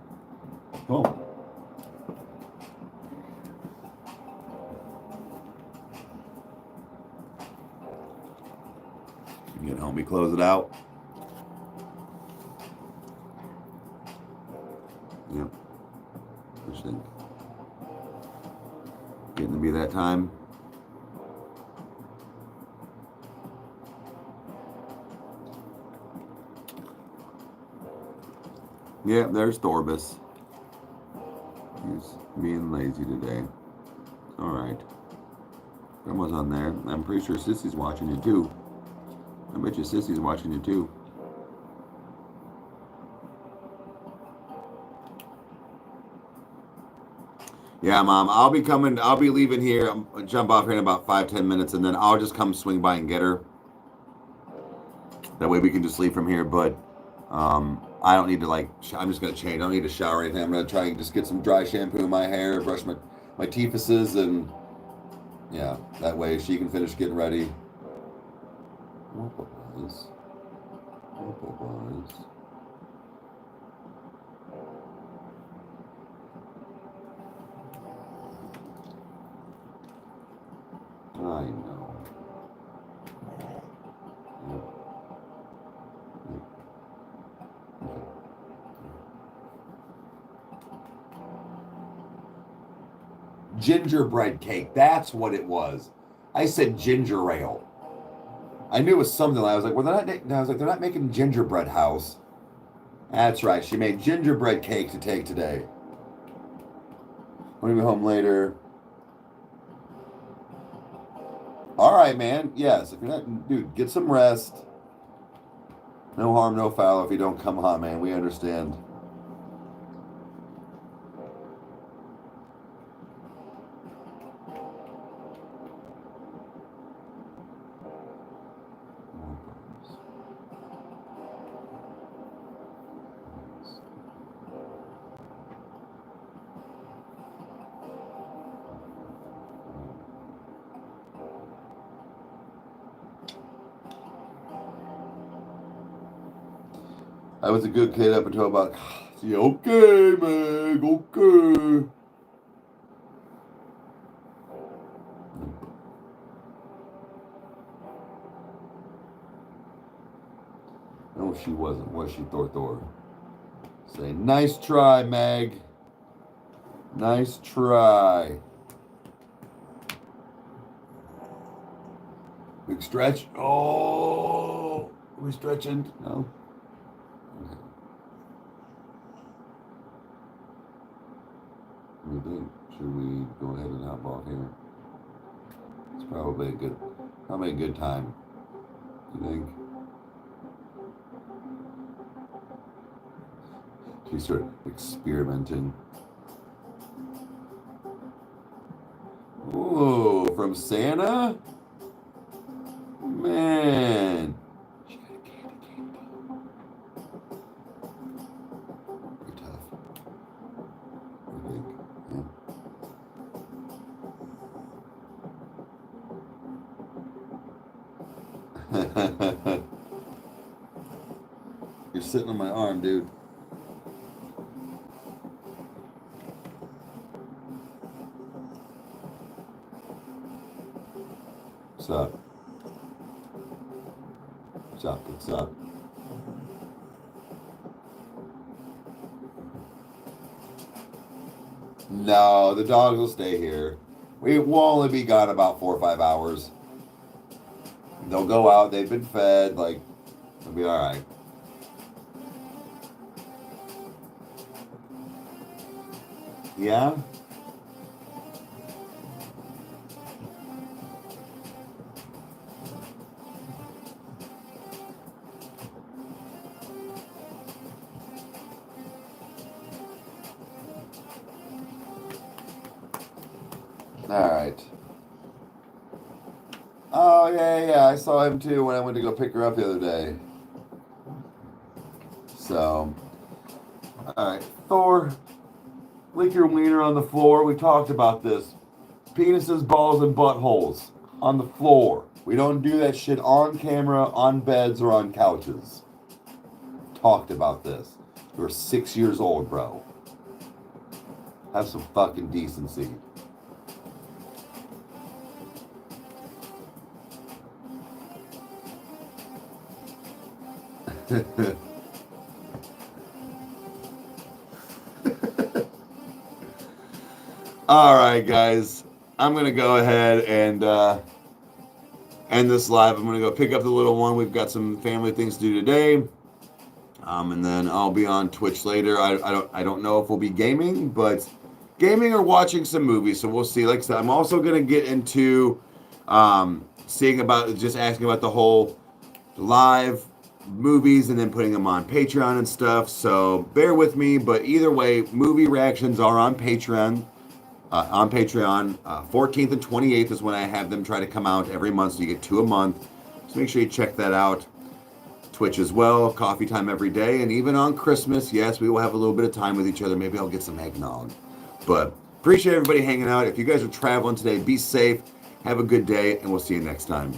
Come on. You can help me close it out. Yep. What you think? Getting to be that time. Yeah, there's Thorbus. He's being lazy today. All right. Grandma's on there. I'm pretty sure Sissy's watching you too. I bet you Sissy's watching you too. Yeah, Mom. I'll be coming. I'll be leaving here. I'll jump off here in about 5-10 minutes, and then I'll just come swing by and get her. That way we can just leave from here. But I don't need to I'm just gonna change. I don't need to shower or anything. I'm gonna try and just get some dry shampoo in my hair, brush my teethuses, and yeah, that way she can finish getting ready. I know. Gingerbread cake. That's what it was. I said ginger ale. I knew it was something. I was like, well, they're not making gingerbread house. That's right. She made gingerbread cake to take today. I'm gonna be home later. All right, man. Yes, if you're not, dude, get some rest. No harm, no foul if you don't come home, man. We understand. I was a good kid up until about, yeah, okay, Meg, okay. No, she wasn't, was she, Thor? Say, nice try, Meg. Nice try. Big stretch. Oh, are we stretching? No. Okay. What do you think? Should we go ahead and hop off here? It's probably a good time. You think? She started experimenting. Ooh, from Santa? Man. She got a candy Pretty tough. I think. Yeah. You're sitting on my arm, dude. What's up? What's up? No, the dogs will stay here. We will only be gone about 4 or 5 hours. They'll go out. They've been fed. Like, it'll be all right. Yeah? All right. Oh, yeah. I saw him too when I went to go pick her up the other day. So, all right. Thor, lick your wiener on the floor. We talked about this. Penises, balls, and buttholes on the floor. We don't do that shit on camera, on beds, or on couches. Talked about this. You're 6 years old, bro. Have some fucking decency. All right, guys. I'm going to go ahead and end this live. I'm going to go pick up the little one. We've got some family things to do today. And then I'll be on Twitch later. I don't know if we'll be gaming, but gaming or watching some movies. So we'll see. Like I said, I'm also gonna get into seeing about just asking about the whole live movies and then putting them on Patreon and stuff. So bear with me. But either way, movie reactions are on Patreon. 14th and 28th is when I have them try to come out every month, so you get 2 a month. So make sure you check that out. Twitch as well, coffee time every day, and even on Christmas, yes, we will have a little bit of time with each other. Maybe I'll get some eggnog. But appreciate everybody hanging out. If you guys are traveling today, be safe, have a good day, and we'll see you next time.